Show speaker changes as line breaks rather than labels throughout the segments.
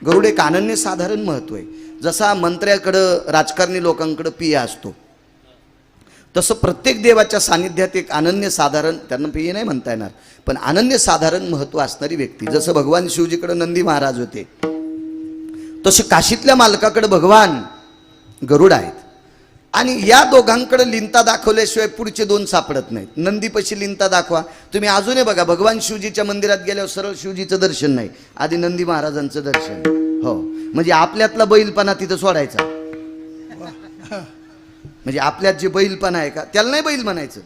गरुड एक अनन्यसाधारण महत्त्व आहे. जसा मंत्र्याकडं राजकारणी लोकांकडं पिया असतो, तसं प्रत्येक देवाच्या सानिध्यात एक अनन्यसाधारण, त्यांना पिये नाही म्हणता येणार, पण अनन्यसाधारण महत्त्व असणारी व्यक्ती. जसं भगवान शिवजीकडे नंदी महाराज होते, तसं काशीतल्या मालकाकडे भगवान गरुड आहेत. आणि या दोघांकडे लिंता दाखवल्याशिवाय पुढचे दोन सापडत नाहीत. नंदीपाशी लिंता दाखवा, तुम्ही अजूनही बघा, भगवान शिवजीच्या मंदिरात गेल्यावर सरळ शिवजीचं दर्शन नाही, आधी नंदी महाराजांचं दर्शन. हो, म्हणजे आपल्यातला बैलपणा तिथं सोडायचा. म्हणजे आपल्यात जे बैलपणा आहे का, त्याला नाही बैल म्हणायचं.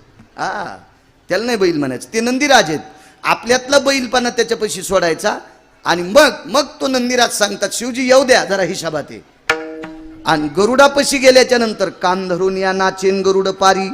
त्याला नाही बैल म्हणायचं, ते नंदीराज आहेत. आपल्यातला बैलपणा त्याच्यापाशी सोडायचा. आणि मग तो नंदीराज सांगतात, शिवजी येऊ द्या जरा हिशाबात आहे. आणि गरुडापाशी गेल्याच्या नंतर कान धरून या नाचेन गरुड पारी,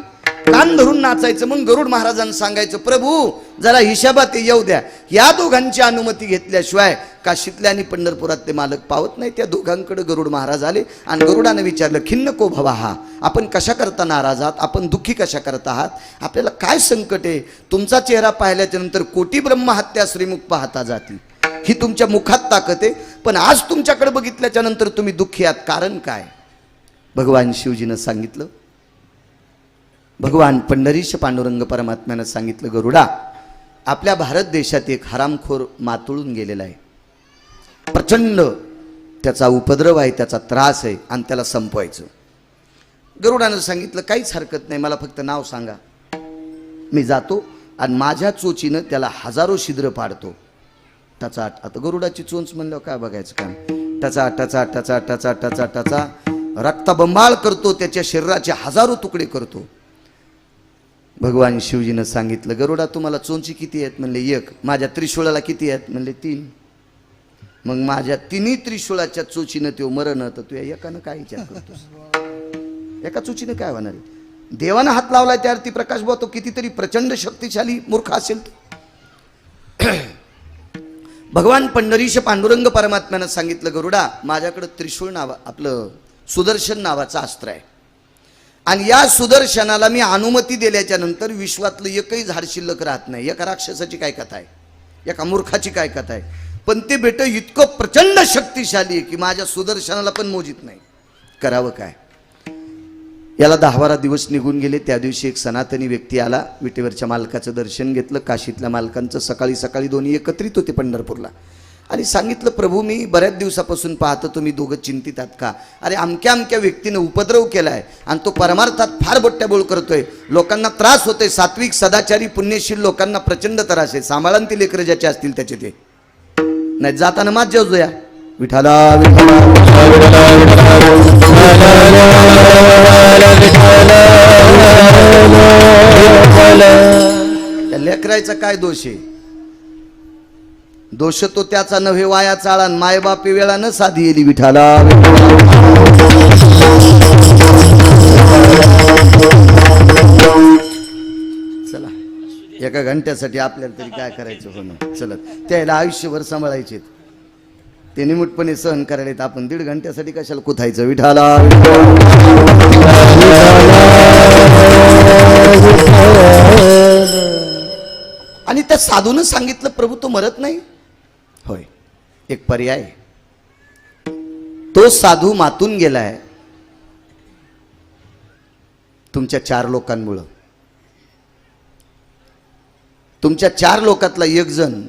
कान धरून नाचायचं. मग गरुड महाराजांना सांगायचं, प्रभू जरा हिशाबात येऊ द्या. या दोघांची अनुमती घेतल्याशिवाय काशीतल्या आणि पंढरपुरात ते मालक पावत नाही. त्या दोघांकडे गरुड महाराज आले आणि गरुडाने विचारलं, खिन्न को भवाहा, आपण कशा करता नाराज आहात, आपण दुःखी कशा करत आहात, आपल्याला काय संकट आहे. तुमचा चेहरा पाहिल्याच्या नंतर कोटी ब्रह्महत्या श्रीमुख पाहता जाती, ही तुमच्या मुखात ताकद आहे, पण आज तुमच्याकडे बघितल्याच्या नंतर तुम्ही दुःखी आहात, कारण काय. भगवान शिवजीनं सांगितलं, भगवान पंढरीश पांडुरंग परमात्म्यानं सांगितलं, गरुडा, आपल्या भारत देशात एक हरामखोर मातळून गेलेला आहे, प्रचंड त्याचा उपद्रव आहे, त्याचा त्रास आहे, आणि त्याला संपवायचं. गरुडानं सांगितलं, काहीच हरकत नाही, मला फक्त नाव सांगा, मी जातो आणि माझ्या चोचीनं त्याला हजारो छिद्र पाडतो. टचा. आता गरुडाची चोंच म्हणल्यावर काय बघायचं काम, टचा टचा टचा टचा टचा टचा रक्तबंबाळ करतो, त्याच्या शरीराचे हजारो तुकडे करतो. भगवान शिवजीनं सांगितलं, गरुडा तुम्हाला चोंची किती आहेत, म्हणले एक. माझ्या त्रिशूळाला किती आहेत, म्हणले 3. मग माझ्या 3 त्रिशूळाच्या चोचीनं तो मरण, तर तू एकानं काय विचार करतोस, एका चोचीनं काय होणार आहे. देवानं हात लावलाय त्यावरती प्रकाश बुवा, तो कितीतरी प्रचंड शक्तिशाली मूर्ख असेल. भगवान पंढरीश पांडुरंग परमात्म्यानं सांगितलं, गरुडा, माझ्याकडे त्रिशूळ आपलं सुदर्शन नावाचं अस्त्र आहे, आणि या सुदर्शनाला मी अनुमती दिल्याच्या नंतर विश्वातलं एकही झाड शिल्लक राहत नाही. एका राक्षसाची काय कथा आहे, एका मूर्खाची काय कथा आहे, पण ते बेट इतकं प्रचंड शक्तिशाली आहे की माझ्या सुदर्शनाला पण मोजित नाही. करावं काय. याला 10-12 दिवस निघून गेले. त्या दिवशी एक सनातनी व्यक्ती आला, विटेवरच्या मालकाचं दर्शन घेतलं. काशीतल्या मालकांचं सकाळी सकाळी दोन्ही एकत्रित होते पंढरपूरला, आणि सांगितलं, प्रभू मी बऱ्याच दिवसापासून पाहतो तुम्ही दोघं चिंतित आहात का. अरे अमक्या अमक्या व्यक्तीनं उपद्रव केलाय आणि तो परमार्थात फार बट्ट्याबोळ करतोय, लोकांना त्रास होतोय. सात्विक सदाचारी पुण्यशील लोकांना प्रचंड त्रास आहे. सांभाळून ती लेकरं ज्याचे असतील त्याचे ते नाही. जाताना मात जेवूया, विठाला लेकरायचा काय दोष आहे. दोष तो त्याचा नव्हे वाया चाळा, मायबापी वेळा न साधी येली. विठाला चला, एका घंट्यासाठी आपल्याला तरी काय करायचं होणं. चलत त्याला आयुष्यभर सांभाळायचे, ते निमूटपणे सहन करायला आपण 1.5 घंट्यासाठी कशाला कुथायचं. विठाला आणि त्या साधूनं सांगितलं, प्रभू तो मरत नाही. होय, एक पर्याय. तो साधू मातून गेलाय तुमच्या 4 लोकांमुळं. तुमच्या 4 लोकातला एक जण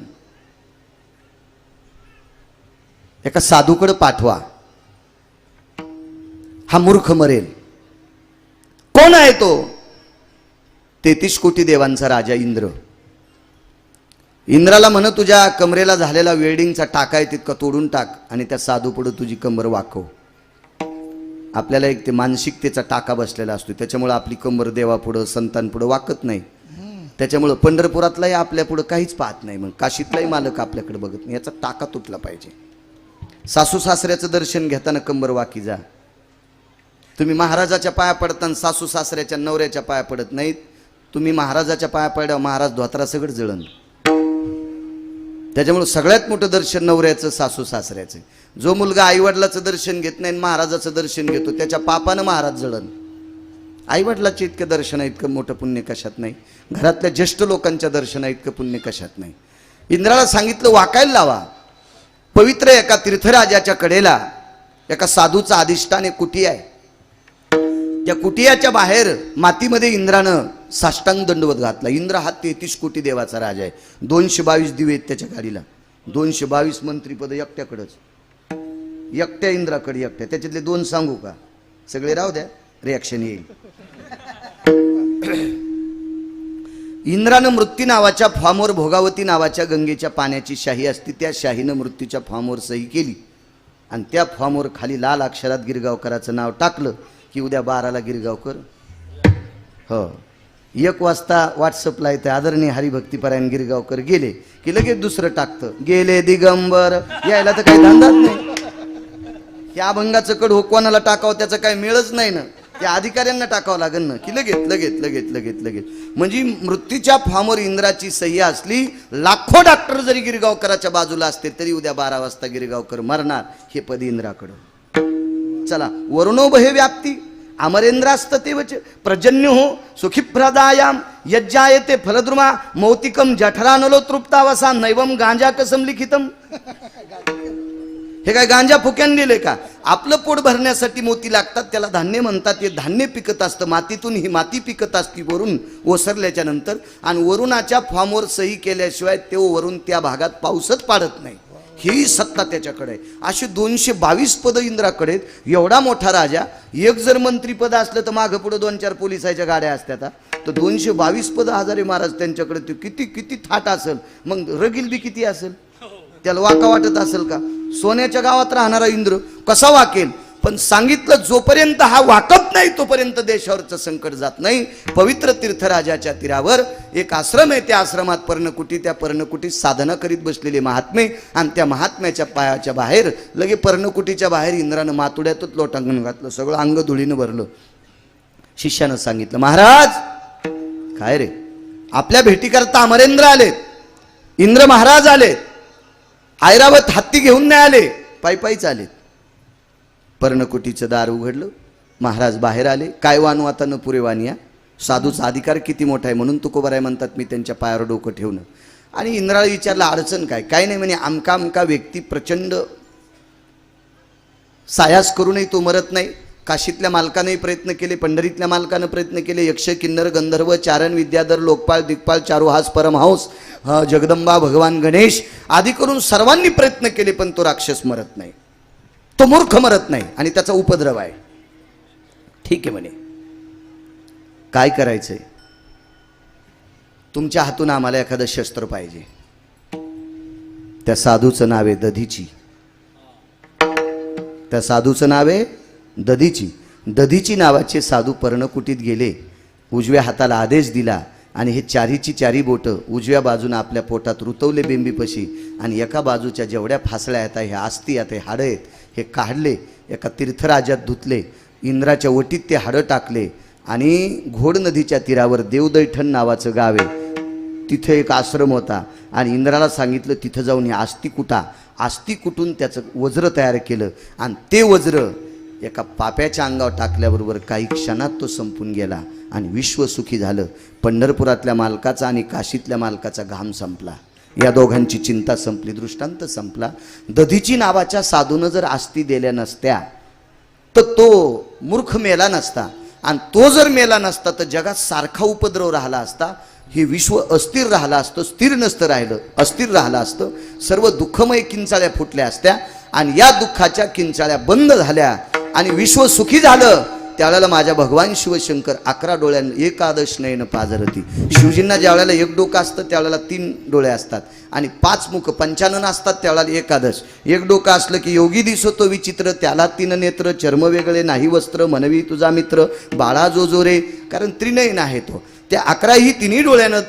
एका साधूकडे पाठवा, हा मूर्ख मरेल. कोण आहे तो. 33 कोटी देवांचा राजा इंद्र. इंद्राला म्हण, तुझ्या कमरेला झालेला वेल्डिंगचा टाका आहे तितका तोडून टाक आणि त्या साधू पुढे तुझी कंबर वाकव. आपल्याला एक ते मानसिकतेचा टाका बसलेला असतो, त्याच्यामुळे आपली कंबर देवापुढं संतांपुढं वाकत नाही. त्याच्यामुळं पंढरपुरातलाही आपल्या पुढं काहीच पाहत नाही, मग काशीतलाही मालक आपल्याकडे बघत नाही. याचा टाका तुटला पाहिजे. सासू सासऱ्याचं दर्शन घेताना कंबर वाकी जा. तुम्ही महाराजाच्या पाया पडताना सासू सासऱ्याच्या नवऱ्याच्या पाया पडत नाहीत. तुम्ही महाराजाच्या पाया पडल्यावर महाराज धोत्रा सगळं जळण. त्याच्यामुळे सगळ्यात मोठं दर्शन नवऱ्याचं, सासू सासऱ्याचं. जो मुलगा आईवडिलाचं दर्शन घेत नाही, महाराजाचं दर्शन घेतो, त्याच्या पापानं महाराज जळण. आईवडिलाचे इतकं दर्शन इतकं मोठं पुण्य कशात नाही. घरातल्या ज्येष्ठ लोकांच्या दर्शना इतकं पुण्य कशात नाही. इंद्राला सांगितलं वाकायला लावा, पवित्र एका तीर्थराजाच्या कडेला एका साधूचा अधिष्ठान एक कुटी आहे. त्या कुटियाच्या बाहेर मातीमध्ये इंद्रानं साष्टांग दंडवत घातला. इंद्र हा 33 कोटी देवाचा राजा आहे. 222 दिवे आहेत त्याच्या गाडीला. 222 मंत्रीपद एकट्याकडंच, एकट्या इंद्राकडे एकट्या. त्याच्यातले 2 सांगू का? सगळे राहू द्या, रिॲक्शन येईल. इंद्रानं मृत्यू नावाच्या फॉर्मवर भोगावती नावाच्या गंगेच्या पाण्याची शाही असती, त्या शाहीनं मृत्यूच्या फॉर्मवर सही केली आणि त्या फॉर्मवर खाली लाल अक्षरात गिरगावकराचं नाव टाकलं की उद्या 12ला गिरगावकर. हो, 1 वाजता व्हॉट्सअपला येते आदरणीय हरिभक्तीपरायण गिरगावकर गेले की लगेच दुसरं टाकतं गेले दिगंबर. यायला तर काही धंदाच नाही. या अभंगाचं कड हो कोणाला टाकावं त्याचं काही मिळच नाही ना. त्या अधिकाऱ्यांना टाकावं लागेल ना की लगेच लगेच लगेच लगेच लगेच. म्हणजे मृत्यूच्या फॉर्मवर इंद्राची सह्या असली, लाखो डॉक्टर जरी गिरगावकराच्या बाजूला असते तरी उद्या 12 वाजता गिरगावकर मरणार. हे पद इंद्राकडं. चला, वरुणो बहे व्याप्ती अमरेंद्रास्त तेवच प्रजन्य हो सुखीप्रदायाम यज्जायते फलद्रुमा मौतिकम जठरानलो तृप्तावसा नैवम गांजा कसम लिखितम. हे काय गांजा फुक्यान लिहिले का? आपलं पोट भरण्यासाठी मोती लागतात, त्याला धान्य म्हणतात. हे धान्य पिकत असतं मातीतून, ही माती पिकत असती वरून ओसरल्याच्या नंतर. आणि वरुणाच्या फॉर्मवर सही केल्याशिवाय ते वरून त्या भागात पाऊसच पाडत नाही. ही सत्ता त्याच्याकडे आहे. अशी 222 पद इंद्राकडे. एवढा मोठा राजा, एक जर मंत्रीपद असलं तर मागं पुढं 2-4 पोलिसाच्या गाड्या असतात. तर 222 पद हजारे महाराज त्यांच्याकडे. ते किती किती थाट असेल. मग रगील बी किती असेल, त्याला वाका वाटत असेल का? सोन्याच्या गावात राहणारा इंद्र कसा वाकेल? पण सांगितलं जोपर्यंत हा वाकत नाही तोपर्यंत देशावरचं संकट जात नाही. पवित्र तीर्थराजाच्या तीरावर एक आश्रम आहे. त्या आश्रमात पर्णकुटी, त्या पर्णकुटीत साधना करीत बसलेले महात्मे. आणि त्या महात्म्याच्या पायाच्या बाहेर लगे पर्णकुटीच्या बाहेर इंद्रानं मातुड्यातच लोटांगण घातलं, सगळं अंग धुळीनं भरलं. शिष्यानं सांगितलं, महाराज काय रे, आपल्या भेटीकरता अमरेंद्र आलेत, इंद्र महाराज आलेत, ऐरावत हत्ती घेऊन नाही आले, पायी पायीच आलेत. पर्णकुटीचं दार उघडलं, महाराज बाहेर आले. काय वानू आता न पुरे वानिया. साधूचा अधिकार किती मोठा आहे म्हणून तुकोबाराय म्हणतात मी त्यांच्या पायावर डोकं ठेवणं. आणि इंद्राला विचारलं अडचण काय? काय नाही म्हणे, आमका आमका व्यक्ती प्रचंड सायास करूनही तो मरत नाही. काशीतल्या मालकाने प्रयत्न केले, पंढरीतल्या मालकानं प्रयत्न केले, यक्ष किन्नर गंधर्व चारण विद्याधर लोकपाल दिग्पाल चारुहास परमहंस जगदंबा भगवान गणेश आदी करून सर्वांनी प्रयत्न केले, पण तो राक्षस मरत नाही, तो मूर्ख मरत नाही आणि त्याचा उपद्रव आहे. ठीक आहे म्हणे, काय करायचंय? तुमच्या हातून आम्हाला एखादं शस्त्र पाहिजे. त्या साधूचं नाव आहे दधीची. त्या साधूचं नाव आहे दधीची. दधीची नावाचे साधू पर्णकुटीत गेले, उजव्या हाताला आदेश दिला आणि हे चारीची चारी बोटं उजव्या बाजूने आपल्या पोटात रुतवले बेंबीपशी. आणि एका बाजूच्या जेवढ्या फासळ्या आहेत, हे आस्ती आहेत, हे हाडं आहेत, हे काढले, एका तीर्थराजात धुतले. इंद्राच्या वटीत ते हाडं टाकले आणि घोड नदीच्या तीरावर देवदैठण नावाचं गाव आहे, तिथे एक आश्रम होता. आणि इंद्राला सांगितलं तिथं जाऊन हे आस्ती कुटा. आस्ती कुटून त्याचं वज्र तयार केलं आणि ते वज्र एका पाप्याच्या अंगावर टाकल्याबरोबर काही क्षणात तो संपून गेला आणि विश्व सुखी झालं. पंढरपुरातल्या मालकाचा आणि काशीतल्या मालकाचा घाम संपला, या दोघांची चिंता संपली, दृष्टांत संपला. दधीची नावाच्या साधूनं जर आस्ती दिल्या नसत्या तर तो मूर्ख मेला नसता. आणि तो जर मेला नसता तर जगात सारखा उपद्रव राहिला असता. हे विश्व अस्थिर राहिलं असतं, स्थिर नसतं राहिलं, अस्थिर राहिलं असतं. सर्व दुःखमय किंचाळ्या फुटल्या असत्या आणि या दुःखाच्या किंचाळ्या बंद झाल्या आणि विश्व सुखी झालं. त्यावेळेला माझ्या भगवान शिवशंकर 11 डोळ्यांना एकादश नयन पाजरती. शिवजींना ज्या वेळेला 1 डोकं असतं त्यावेळेला 3 डोळे असतात आणि 5 मुख 55 असतात त्यावेळेला एकादश. 1 डोकं असलं की योगी दिसतो विचित्र, त्याला 3 नेत्र, चर्म वेगळे नाही वस्त्र, मनवी तुझा मित्र, बाळा जो जो रे, कारण त्रिनयन आहे तो. त्या 11ही 3 डोळ्यानं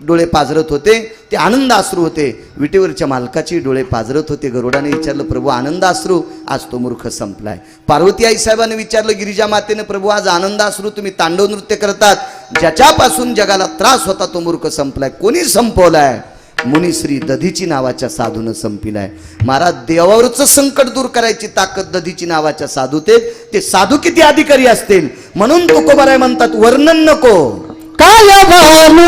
डोळे पाजरत होते, ते आनंदाश्रू होते. विटेवरच्या मालकाचे डोळे पाजरत होते. गरुडाने विचारलं, प्रभू आनंदाश्रू, आज तो मूर्ख संपलाय. पार्वती आई साहेबांनी विचारलं गिरिजा मातेने, प्रभू आज आनंदाश्रू तुम्ही तांडव नृत्य करतात, ज्याच्यापासून जगाला त्रास होता तो मूर्ख संपलाय. कोणी संपवलाय? मुनिश्री दधीची नावाच्या साधूनं संपिलाय. महाराज देवावरचं संकट दूर करायची ताकद दधीची नावाच्या साधू. ते साधू किती अधिकारी असतील. म्हणून तुकोबाराय म्हणतात, वर्णन नको काय भानू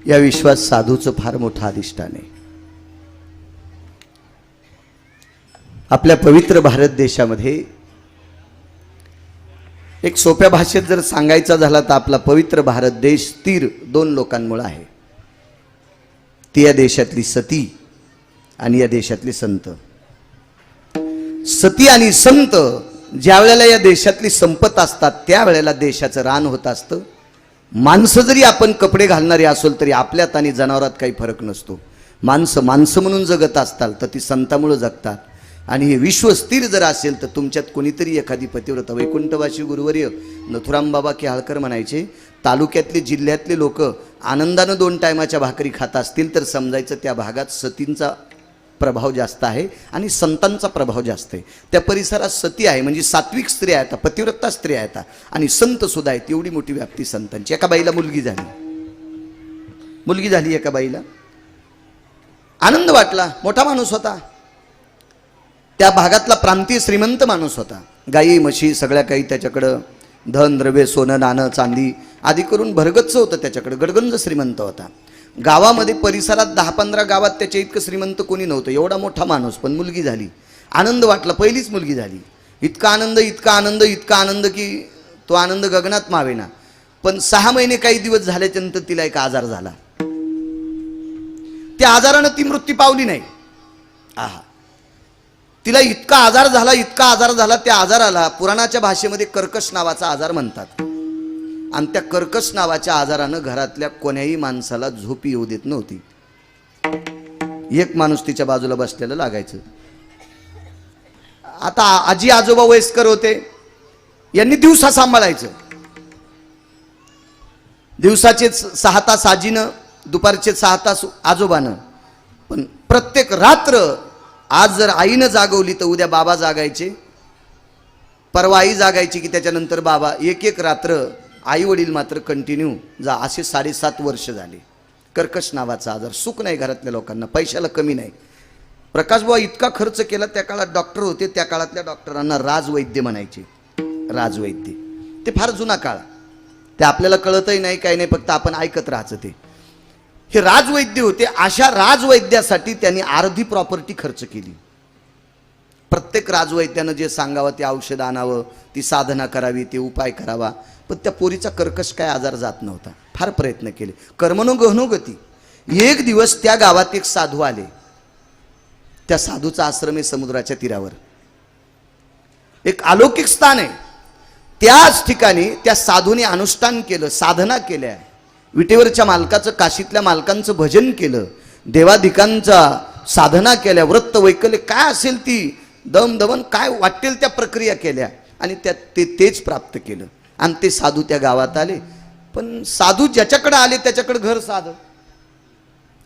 या विश्वात साधूचं फार मोठं अधिष्ठान आहे. आपल्या पवित्र भारत देशामध्ये एक सोप्या भाषेत जर सांगायचा झाला तर आपला पवित्र भारत देश स्थिर दोन लोकांमुळे आहे. ती या देशातली सती आणि या देशातले संत. सती आणि संत ज्या वेळेला या देशातली संपत असतात त्यावेळेला देशाचं रान होत असतं. माणसं जरी आपण कपडे घालणारे असेल तरी आपल्यात आणि जनावरात काही फरक नसतो. माणसं माणसं म्हणून जगत असतात तर ती संतामुळे जगतात. आणि हे विश्व स्थिर जर असेल तर तुमच्यात कोणीतरी एखादी पतिव्रता. वैकुंठवासी गुरुवर्य नथुराम बाबा केहाळकर म्हणायचे, तालुक्यातले जिल्ह्यातले लोक आनंदानं 2 टायमाच्या भाकरी खात असतील तर समजायचं त्या भागात सतींचा प्रभाव जास्त आहे आणि संतांचा प्रभाव जास्त आहे. त्या परिसरात सती आहे म्हणजे सात्विक स्त्रिया आहेत, पतिव्रता स्त्रिया आहेत आणि संत सुद्धा आहेत. एवढी मोठी व्याप्ती संतांची. एका बाईला मुलगी झाली एका बाईला. आनंद वाटला. मोठा माणूस होता, त्या भागातला प्रांतीय श्रीमंत माणूस होता. गाई म्हशी सगळ्या काही त्याच्याकडं, धन द्रव्य सोनं नाणं चांदी आदी करून भरगच्च होतं त्याच्याकडं. गडगंज श्रीमंत होता. गावामध्ये परिसरात 10-15 गावात त्याच्या इतकं श्रीमंत कोणी नव्हतं. एवढा मोठा माणूस. पण मुलगी झाली. आनंद वाटला. पहिलीच मुलगी झाली. इतका आनंद की तो आनंद गगनात मावेना. पण 6 महिने काही दिवस झाल्याच्यानंतर तिला एक आजार झाला. त्या आजारानं ती मृत्यू पावली नाही. तिला इतका आजार झाला. त्या आजाराला पुराणाच्या भाषेमध्ये कर्कश नावाचा आजार म्हणतात. आणि त्या कर्कश नावाच्या आजारानं घरातल्या कोण्याही माणसाला झोप येऊ देत नव्हती. एक माणूस तिच्या बाजूला बसलेलं लागायचं. आता आजी आजोबा वयस्कर होते, यांनी दिवसा सांभाळायचं. दिवसाचे 6 तास आजीनं, दुपारचे 6 तास आजोबानं. पण प्रत्येक रात्र आज जर आईनं जागवली तर उद्या बाबा जागायचे, परवा आई जागायची की त्याच्यानंतर बाबा. एक रात्र आई वडील मात्र कंटिन्यू असे 7.5 वर्ष झाले. कर्कश नावाचा आजार. सुख नाही घरातल्या लोकांना, पैशाला कमी नाही. प्रकाशबाबा इतका खर्च केला. त्या काळात डॉक्टर होते, त्या काळातल्या डॉक्टरांना राजवैद्य म्हणायचे. राजवैद्य ते फार जुना काळ, ते आपल्याला कळतही नाही काही नाही, फक्त आपण ऐकत राहायचं. ते हे राजवैद्य होते. अशा राजवैद्यासाठी त्यांनी अर्धी प्रॉपर्टी खर्च केली. प्रत्येक राजवैद्यानं जे सांगावं ते औषध आणावं, ती साधना करावी, ते उपाय करावा. पण त्या पोरीचा कर्कश काय आजार जात नव्हता. फार प्रयत्न केले. कर्मनो गहनो गती. एक दिवस त्या गावात एक साधू आले. त्या साधूचा आश्रम आहे समुद्राच्या तीरावर. एक अलौकिक स्थान आहे. त्याच ठिकाणी त्या साधूने अनुष्ठान केलं, साधना केल्या. विटेवरच्या मालकाचं, काशीतल्या मालकांचं भजन केलं, देवाधिकांचा साधना केल्या, व्रत वैकल्य काय असेल ती दमदमन काय वाटेल त्या प्रक्रिया केल्या आणि त्यात तेच प्राप्त केलं. आणि ते साधू त्या गावात आले. पण साधू ज्याच्याकडे आले त्याच्याकडे घर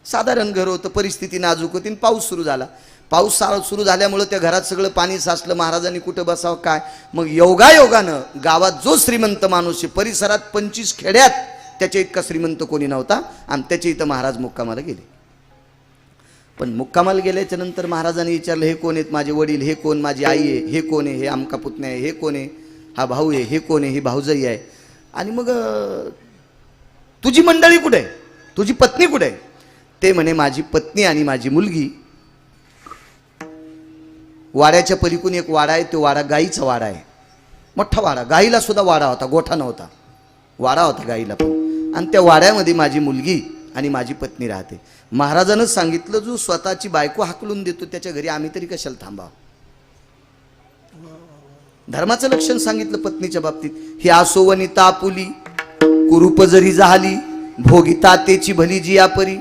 साधारण घर होतं. परिस्थिती नाजूक होती. पाऊस सुरू झाला. पाऊस सुरू झाल्यामुळं त्या घरात सगळं पाणी साचलं. महाराजांनी कुठं बसावं काय. मग योगायोगानं गावात जो श्रीमंत माणूस आहे, परिसरात 25 खेड्यात त्याच्या इतका श्रीमंत कोणी नव्हता. आणि त्याच्या इथं महाराज मुक्कामाला गेले. पण मुक्कामाला गेल्याच्या नंतर महाराजांनी विचारलं, हे कोण आहेत? माझे वडील. हे कोण? माझी आई आहे. हे कोण आहे? हे आमका पुतण्या आहे. हे कोण आहे? हा भाऊ आहे. हे कोण आहे? ही भाऊजाई आहे. आणि मग तुझी मंडळी कुठे आहे? तुझी पत्नी कुठे आहे? ते म्हणे, माझी पत्नी आणि माझी मुलगी वाड्याच्या पलीकडून एक वाडा आहे, तो वाडा गाईचा वाडा आहे. मोठा वाडा. गाईला सुद्धा वाडा होता, गोठा नव्हता, वाडा होता गाईला पण. आणि त्या वाड्यामध्ये माझी मुलगी आणि माझी पत्नी राहते. महाराजानं सांगितलं, जो स्वतःची बायको हाकलून देतो त्याच्या घरी आम्ही तरी कशाला थांबावं. धर्माचं लक्षण सांगितलं पत्नीच्या बाबतीत. ही आसोवनी तापुली कुरूप जरी झाली, भोगिता तेची भली जी परी.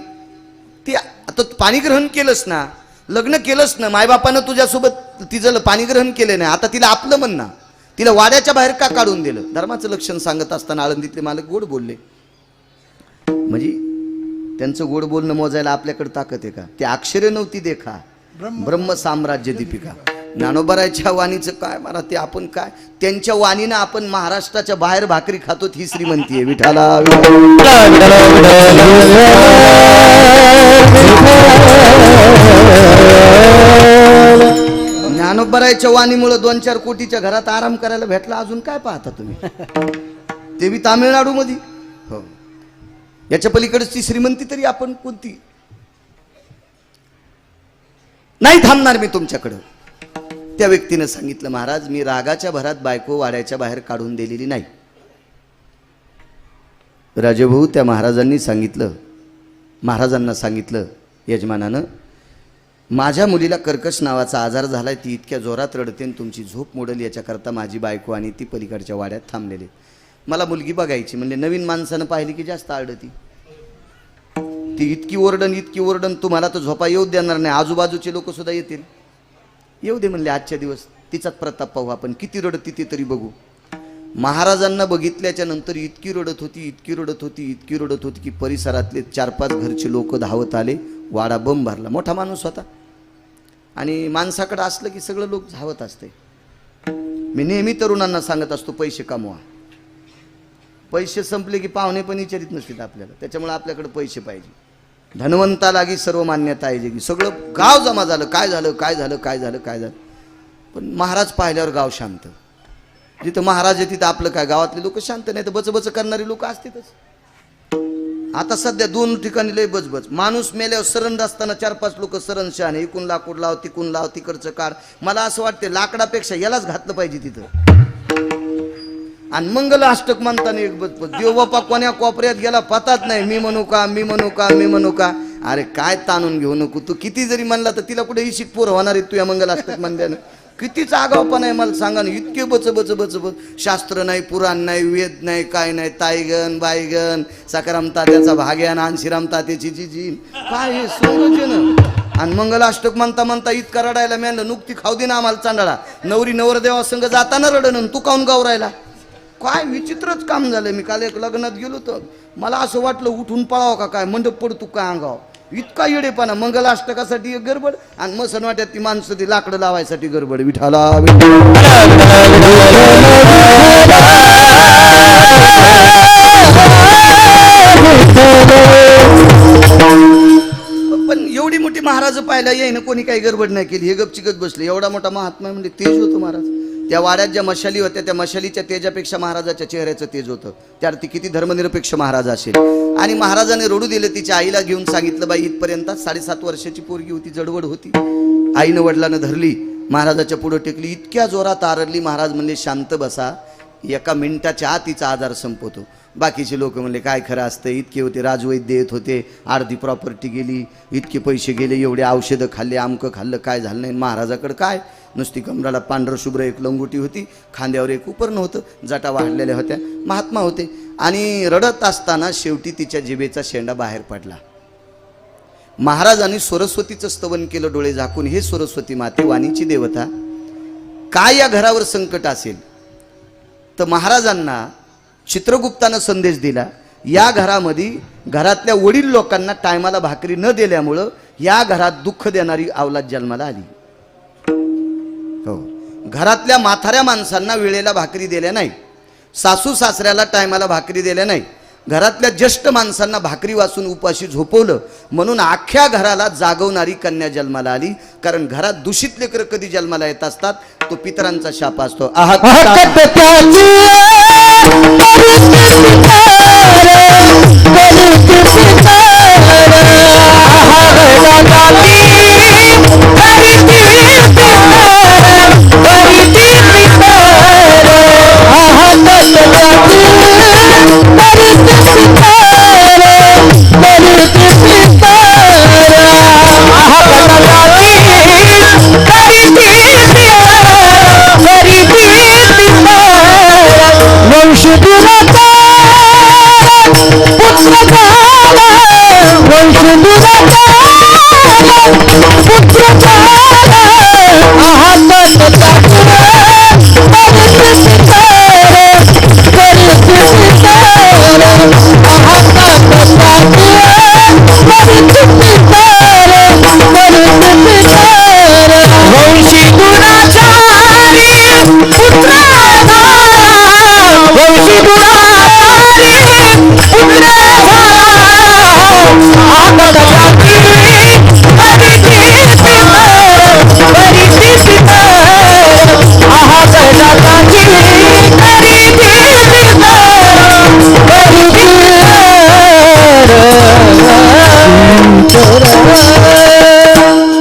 ती आता पाणी ग्रहण केलंस ना, लग्न केलंस ना, मायबापानं तुझ्यासोबत तिचं पाणी ग्रहण केलं नाही, आता तिला आपलं म्हण ना, तिला वाड्याच्या बाहेर का काढून दिलं. धर्माचं लक्षण सांगत असताना आळंदीतले मालक गोड बोलले. म्हणजे त्यांचं गोड बोलणं मोजायला आपल्याकडे ताकद आहे का? ते अक्षरे नव्हती देखा ब्रह्म साम्राज्य दीपिका. ज्ञानोबारायच्या वाणीचं काय मला ते आपण काय, त्यांच्या वाणीनं आपण महाराष्ट्राच्या बाहेर भाकरी खातो, ही श्रीमंती आहे. विठाला ज्ञानोबारायच्या वाणीमुळे 2-4 कोटीच्या घरात आराम करायला भेटला. अजून काय पाहता तुम्ही? ते बी तामिळनाडू मध्ये. हो, याच्या पलीकडची श्रीमंती तरी आपण कोणती नाही थांबणार मी तुमच्याकडं. त्या व्यक्तीने सांगितलं, महाराज मी रागाच्या भरात बायको वाड्याच्या बाहेर काढून दिलेली नाही. राजभाऊ त्या महाराजांना सांगितलं यजमानानं, माझ्या मुलीला कर्कश नावाचा आजार झालाय, ती इतक्या जोरात रडते आणि तुमची झोप मोडल, याच्याकरता माझी बायको आणि ती पलीकडच्या वाड्यात थांबलेले. मला मुलगी बघायची. म्हणजे नवीन माणसानं पाहिली की जास्त आडती. ती इतकी ओरडन तुम्हाला तर झोपा येऊ देणार नाही. आजूबाजूचे लोक सुद्धा येतील. येऊ दे म्हणले, आजच्या दिवस तिचाच प्रताप पाहू आपण. किती रडती ते तरी बघू. महाराजांना बघितल्याच्या नंतर इतकी रडत होती की परिसरातले 4-5 घरचे लोक धावत आले. वाडा बंब भरला. मोठा माणूस होता आणि माणसाकडे असलं की सगळं लोक धावत असते. मी नेहमी तरुणांना सांगत असतो, पैसे कमवा. पैसे संपले की पाहुणे पण विचारित नसतील आपल्याला. त्याच्यामुळे आपल्याकडे पैसे पाहिजे. धनवंता लागी सर्व मान्यता आहे. की सगळं गाव जमा झालं. काय झालं. पण महाराज पाहिल्यावर गाव शांत. जिथं महाराज आहे तिथं आपलं काय, गावातले लोक शांत. नाही तर बचबच करणारी लोक असतीलच. आता सध्या 2 ठिकाणी लय बचबच. माणूस मेल्यावर सरण असताना 4-5 लोक सरण शहाणे, इकून लाकूड लाव, तिकून लाव, तिकडचं काढ. मला असं वाटतं लाकडापेक्षा यालाच घातलं पाहिजे तिथं. आणि मंगल अष्टक म्हणताना एक बचबच. देव बापा कोण्या कोपऱ्यात गेला पतात नाही. मी म्हणू का. अरे काय ताणून घेऊ नको. तू किती जरी म्हणला तर तिला कुठे इशिक पोर होणार आहे तू या मंगल अष्टक म्हणल्यानं. कितीच आगावपण आहे मला सांगा ना. इतके बच शास्त्र नाही, पुराण नाही, वेद नाही, काय नाही. ताईगण बाईगण सकाराम तात्याचा भाग्यान आणि श्रीराम तात्याची जी काय हे संरचन. आणि मंगल अष्टक म्हणता इतका रडायला मिळालं. नुकती खाऊ दे ना आम्हाला चांडाळा. नवरी नवरदेवा संग जाताना रडणं, तू काऊन गाव राहिला. काय विचित्रच काम झालं. मी काल एक लग्नात गेलो तर मला असं वाटलं उठून पळावं का काय, मंडप पडतो काय अंगाव. इतका येडेपणा. मंगल अष्टकासाठी एक गडबड आणि मसन वाट्यात ती माणसं ती लाकडं लावायसाठी गडबड. विठाला पण एवढी मोठी महाराज पाहिला येईन कोणी काही गडबड नाही केली. हे गपचिकत बसले. एवढा मोठा महात्मा म्हणजे तेज होतो महाराज. त्या वाड्यात ज्या मशाली होत्या त्या मशालीच्या तेजापेक्षा महाराजाच्या चेहऱ्याचं तेज होतं. त्यावर ती किती धर्मनिरपेक्ष महाराज असेल. आणि महाराजाने रडू दिले. तिच्या आईला घेऊन सांगितलं, बाई इथपर्यंत 7.5 वर्षाची पोरगी होती, जडवड होती. आईनं वडिलानं धरली, महाराजाच्या पुढे टेकली. इतक्या जोरात आरडली. महाराज म्हणले, शांत बसा, 1 मिनिटाच्या आत तिचा आजार संपवतो. बाकीचे लोक म्हणले, काय खरं असतं. इतके होते राजवैद्य येत होते, अर्धी प्रॉपर्टी गेली, इतके पैसे गेले, एवढे औषधं खाल्ले, आमकं खाल्लं, काय झालं नाही. महाराजाकडे काय, नुसती कमराला पांढरं शुभ्र एक लंगोटी होती, खांद्यावर एक उपरणं होतं, जटा वाढलेल्या होत्या. महात्मा होते. आणि रडत असताना शेवटी तिच्या जिभेचा शेंडा बाहेर पडला. महाराजांनी सरस्वतीचं स्तवन केलं डोळे झाकून. हे सरस्वती माते, वाणीची देवता, काय या घरावर संकट असेल? तर महाराजांना चित्रगुप्तानं संदेश दिला, या घरामध्ये घरातल्या वडील लोकांना टायमाला भाकरी न दिल्यामुळं या घरात दुःख देणारी अवलाद जन्माला आली. हो, घरातल्या म्हाताऱ्या माणसांना वेळेला भाकरी दिल्या नाही, सासू सासऱ्याला टायमाला भाकरी दिल्या नाही, घरातल्या ज्येष्ठ माणसांना भाकरी वाचून उपाशी झोपवलं, म्हणून अख्ख्या घराला जागवणारी कन्या जन्माला आली. कारण घरात दूषित लेकरं कधी जन्माला येत असतात, तो पितरांचा शाप असतो.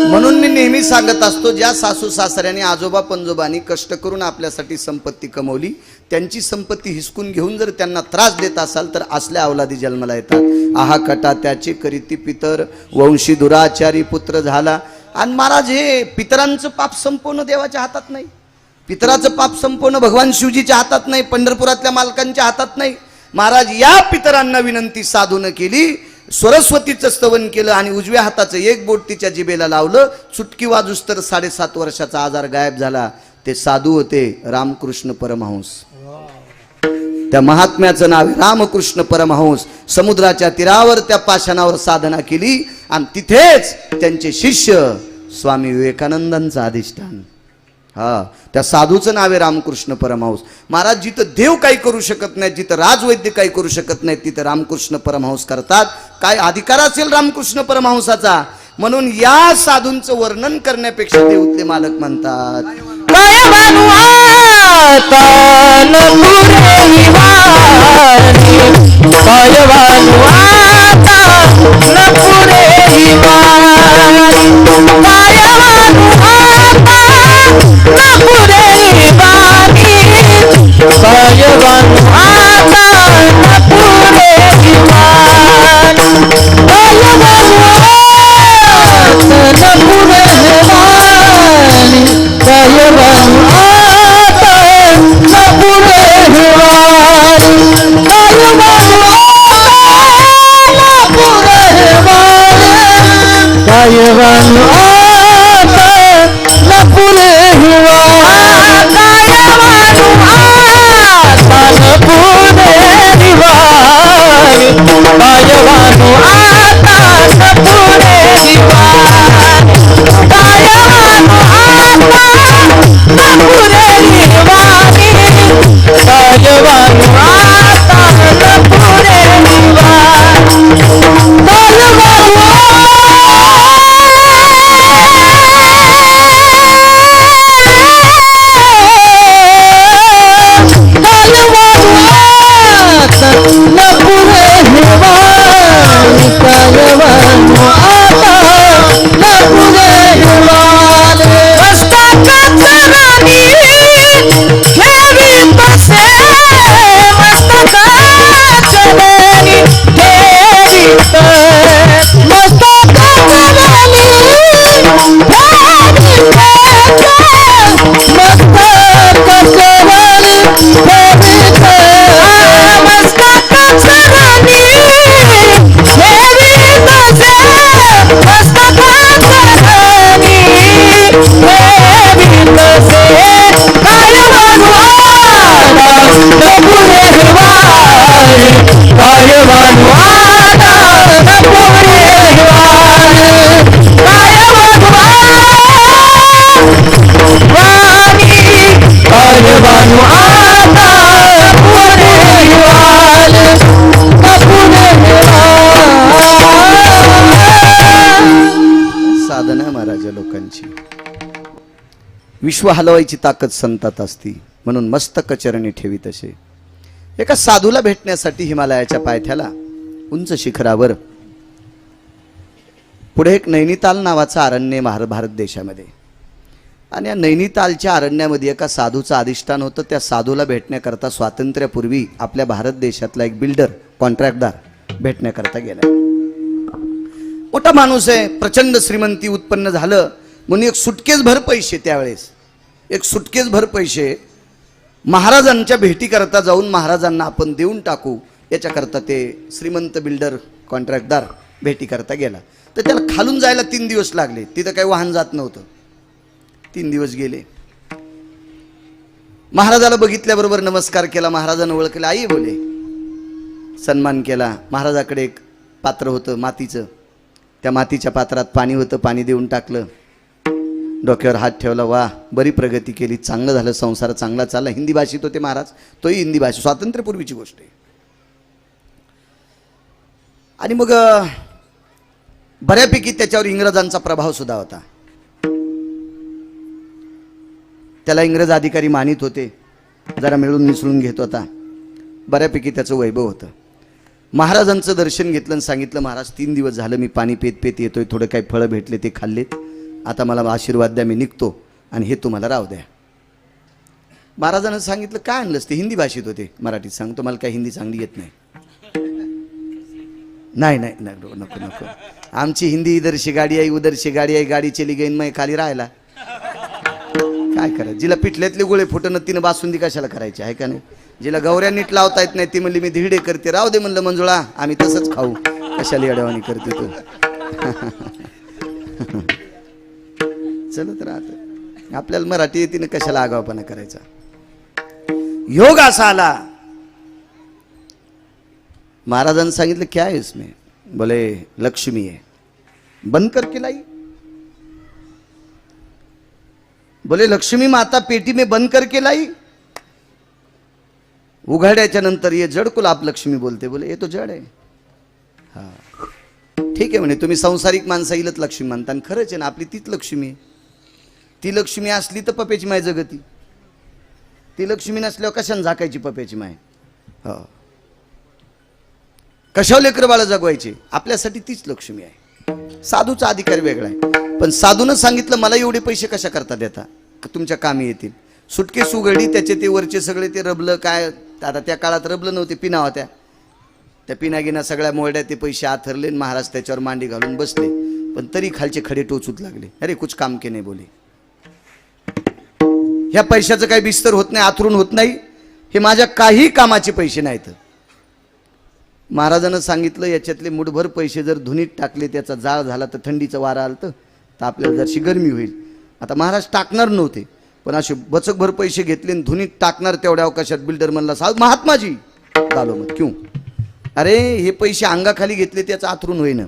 म्हणून मी नेहमी सांगत असतो, ज्या सासू सासऱ्याने आजोबा पंजोबांनी कष्ट करून आपल्यासाठी संपत्ती कमवली, त्यांची संपत्ती हिसकून घेऊन जर त्यांना त्रास देत असाल तर असल्या अवलादी जन्माला येतात. आहा कटा त्याचे करीती पितर, वंशी दुराचारी पुत्र झाला. आणि महाराज, हे पितरांचं पाप संपवणं देवाच्या हातात नाही, पितराचं पाप संपवणं भगवान शिवजीच्या हातात नाही, पंढरपुरातल्या मालकांच्या हातात नाही. महाराज या पितरांना विनंती साधून केली, सरस्वतीचं स्तवन केलं आणि उजव्या हाताचं एक बोट तिच्या जिभेला लावलं. चुटकी वाजूस तर 7.5 वर्षाचा आजार गायब झाला. ते साधू होते रामकृष्ण परमहंस. त्या महात्म्याचं नाव रामकृष्ण परमहंस. समुद्राच्या तीरावर त्या पाषाणावर साधना केली आणि तिथेच त्यांचे शिष्य स्वामी विवेकानंदांचं अधिष्ठान. हा, त्या साधूचं नाव आहे रामकृष्ण परमहंस. महाराज, जिथं देव काही करू शकत नाही, जिथं राजवैद्य काही करू शकत नाही, तिथं रामकृष्ण परमहंस करतात. काय अधिकार असेल रामकृष्ण परमहंसाचा? म्हणून या साधूंचं वर्णन करण्यापेक्षा देवतले मालक म्हणतात, विश्व हलवायची ताकद संतात असती, म्हणून मस्तक चरणी ठेवी तसे. एका साधूला भेटण्यासाठी हिमालयाच्या पायथ्याला उंच शिखरावर पुढे एक नैनिताल नावाचं अरण्य भारत देशामध्ये, आणि या नैनितालच्या अरण्यामध्ये एका साधूचं अधिष्ठान होतं. त्या साधूला भेटण्याकरता स्वातंत्र्यापूर्वी आपल्या भारत देशातला एक बिल्डर कॉन्ट्रॅक्टदार भेटण्याकरता गेला. मोठा माणूस आहे, प्रचंड श्रीमंती उत्पन्न झालं म्हणून एक सुटकेस भर पैसे, त्यावेळेस एक सुटकेस भर पैसे महाराजांच्या भेटीकरता जाऊन महाराजांना आपण देऊन टाकू याच्याकरता ते श्रीमंत बिल्डर कॉन्ट्रॅक्टदार भेटीकरता गेला. तर त्याला खालून जायला 3 दिवस लागले, तिथं काही वाहन जात नव्हतं. 3 दिवस गेले. महाराजाला बघितल्याबरोबर नमस्कार केला, महाराजांना ओळखलं, आई बोले, सन्मान केला. महाराजाकडे एक पात्र होतं मातीचं, त्या मातीच्या पात्रात पाणी होतं, पाणी देऊन टाकलं, डोक्यावर हात ठेवला. वा, बरी प्रगती केली, चांगलं झालं, संसार चांगला चालला. हिंदी भाषित होते महाराज, तोही हिंदी भाषा, स्वातंत्र्यपूर्वीची गोष्ट आहे. आणि मग बऱ्यापैकी त्याच्यावर इंग्रजांचा प्रभाव सुद्धा होता. त्याला इंग्रज अधिकारी मानित होते, जरा मिळून मिसळून घेत होता, बऱ्यापैकी त्याचं वैभव होतं. महाराजांचं दर्शन घेतलं आणि सांगितलं, महाराज 3 दिवस झालं मी पाणी पेत पेत येतोय, थोडे काही फळं भेटले ते खाल्लेत, आता मला आशीर्वाद द्या, मी निघतो आणि हे तुम्हाला राहू द्या. महाराजांना सांगितलं, काय आणलंस? ते हिंदी भाषेत होते, मराठीत सांगतो, मला काय हिंदी चांगली येत नाही. नाही नाही नको नको नको, आमची हिंदी इधरशी गाडी आहे उधरशी गाडी आहे, गाडी चली गई मैं खाली राहायला. काय करायचं? जिला पिठल्यातले गोळे फुटणं तिनं बासुंदी कशाला करायची आहे का नाही? जिला गौऱ्या नीट लावता येत नाही ती म्हणली मी धिरडे करते, राहू दे म्हणलं मंजुळा, आम्ही तसंच खाऊ, कशाला अडवाणी करते तू. चलत राहत, आपल्याला मराठी येतीनं कशाला आगावपणा करायचा. योग असा आला, महाराजांनी सांगितलं, क्या है इसमें? बोले लक्ष्मी है. बंद करके लाई. बोले लक्ष्मी माता पेटी में बंद करके लाई. उघड्याच्या नंतर ये जड को आप लक्ष्मी बोलते. बोले ये तो जड आहे. हा ठीक आहे म्हणे, तुम्ही सांसारिक माणसा येईलच लक्ष्मी मानता, आणि खरंच आहे ना, आपली तीच लक्ष्मी आहे. ती लक्ष्मी असली तर पप्याची माय जगती, ती लक्ष्मी नसल्यावर कशाने झाकायची पप्याची माय? हो, कशावर लेकर बाळा जगवायचे? आपल्यासाठी तीच लक्ष्मी आहे. साधूचा अधिकार वेगळा आहे, पण साधूनं सांगितलं, मला एवढे पैसे कशा करता देता, तुमच्या कामी येतील. सुटकेस उघडली, त्याचे ते वरचे सगळे ते रबलं, काय आता त्या काळात रबलं नव्हते, पिना होत्या, त्या पिनागिना सगळ्या मोरड्या ते पैसे आथरले, महाराज त्याच्यावर मांडी घालून बसले, पण तरी खालचे खडे टोचूत लागले. अरे कुछ काम के नाही बोले, ह्या पैशाचं काही बिस्तर होत नाही, आथरून होत नाही, हे माझ्या काही कामाचे पैसे नाहीत. महाराजांना सांगितलं, याच्यातले मुठभर पैसे जर धुनीत टाकले, त्याचा जाळ झाला तर थंडीचं वारा आलं तर आपल्याला जरशी गरमी होईल. आता महाराज टाकणार नव्हते, पण असे बचकभर पैसे घेतले आणि धुनीत टाकणार, तेवढ्या अवकाशात बिल्डर म्हणला, साहेब महात्माजी झालो मग क्यों? अरे हे पैसे अंगाखाली घेतले, त्याचं आथरून होईना.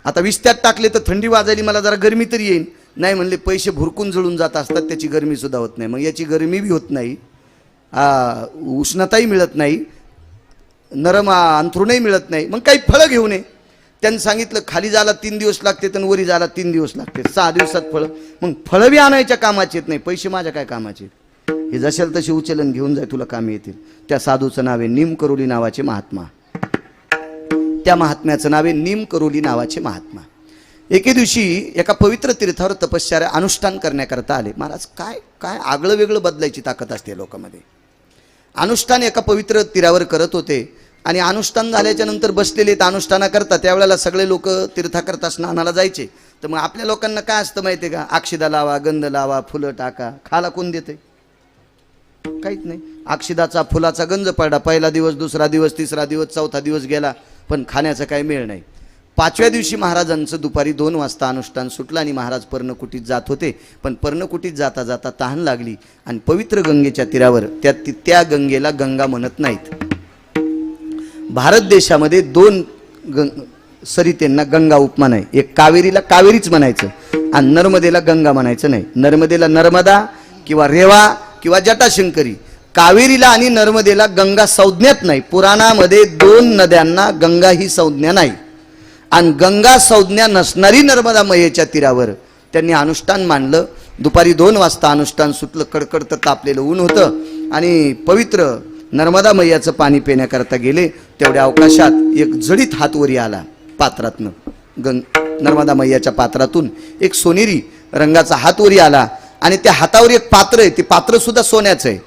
आता विस्त्यात टाकले तर थंडी वाजायली, मला जरा गरमी तरी येईल. नाही म्हणले, पैसे भुरकून जळून जात असतात, त्याची गरमी सुद्धा होत नाही. मग याची गरमी बी होत नाही, उष्णताही मिळत नाही, नरम अंथरूणही मिळत नाही. मग काही फळं घेऊन ये. त्यांनी सांगितलं, खाली जायला 3 दिवस लागते तर वरी जायला 3 दिवस लागते, 6 दिवसात फळं. मग फळं बी आणायच्या कामाचे येत नाही, पैसे माझ्या काय कामाचे? हे जशाल तसे उचलन घेऊन जाय, तुला कामी येतील. त्या साधूचं नाव आहे नीमकरोली नावाचे महात्मा. त्या महात्म्याचं नाव आहे नीमकरोली नावाचे महात्मा. एके दिवशी एका पवित्र तीर्थावर तपश्चर्या अनुष्ठान करण्याकरता आले. महाराज काय काय आगळं वेगळं बदलायची ताकद असते लोकांमध्ये. अनुष्ठान एका पवित्र तीरावर करत होते, आणि अनुष्ठान झाल्याच्या नंतर बसलेले तर अनुष्ठानाकरता त्यावेळेला सगळे लोक तीर्थाकरता स्नानाला जायचे. तर मग आपल्या लोकांना काय असतं माहिती आहे का? अक्षिदा लावा, गंध लावा, फुलं टाका. खाला कोण देते? काहीच नाही. अक्षिदाचा फुलाचा गंज पडला, पहिला दिवस, दुसरा दिवस, तिसरा दिवस, चौथा दिवस गेला, पण खाण्याचा काही मेळ नाही. 5व्या दिवशी महाराजांचं दुपारी 2 वाजता अनुष्ठान सुटलं आणि महाराज पर्णकुटीत जात होते. पण पर्णकुटीत जाता जाता तहान लागली आणि पवित्र गंगेच्या तीरावर, त्या गंगेला गंगा म्हणत नाहीत. भारत देशामध्ये 2 सरितेंना गंगा उपमान आहे. एक कावेरीला कावेरीच म्हणायचं आणि नर्मदेला गंगा म्हणायचं नाही. नर्मदेला नर्मदा किंवा रेवा किंवा जटाशंकरी. कावेरीला आणि नर्मदेला गंगा संज्ञात नाही. पुराणामध्ये 2 नद्यांना गंगा ही संज्ञा नाही. आणि गंगा संज्ञा नसणारी नर्मदा मयेच्या तीरावर त्यांनी अनुष्ठान मांडलं. दुपारी 2 वाजता अनुष्ठान सुटलं. कडकडतं तापलेलं ऊन होतं आणि पवित्र नर्मदा मैयाचं पाणी पिण्याकरता गेले. तेवढ्या अवकाशात एक जडीत हात वरी आला पात्रातनं. नर्मदा मैयाच्या पात्रातून एक सोनेरी रंगाचा हात वरी आला आणि त्या हातावर एक पात्र आहे. ते पात्र सुद्धा सोन्याचं आहे.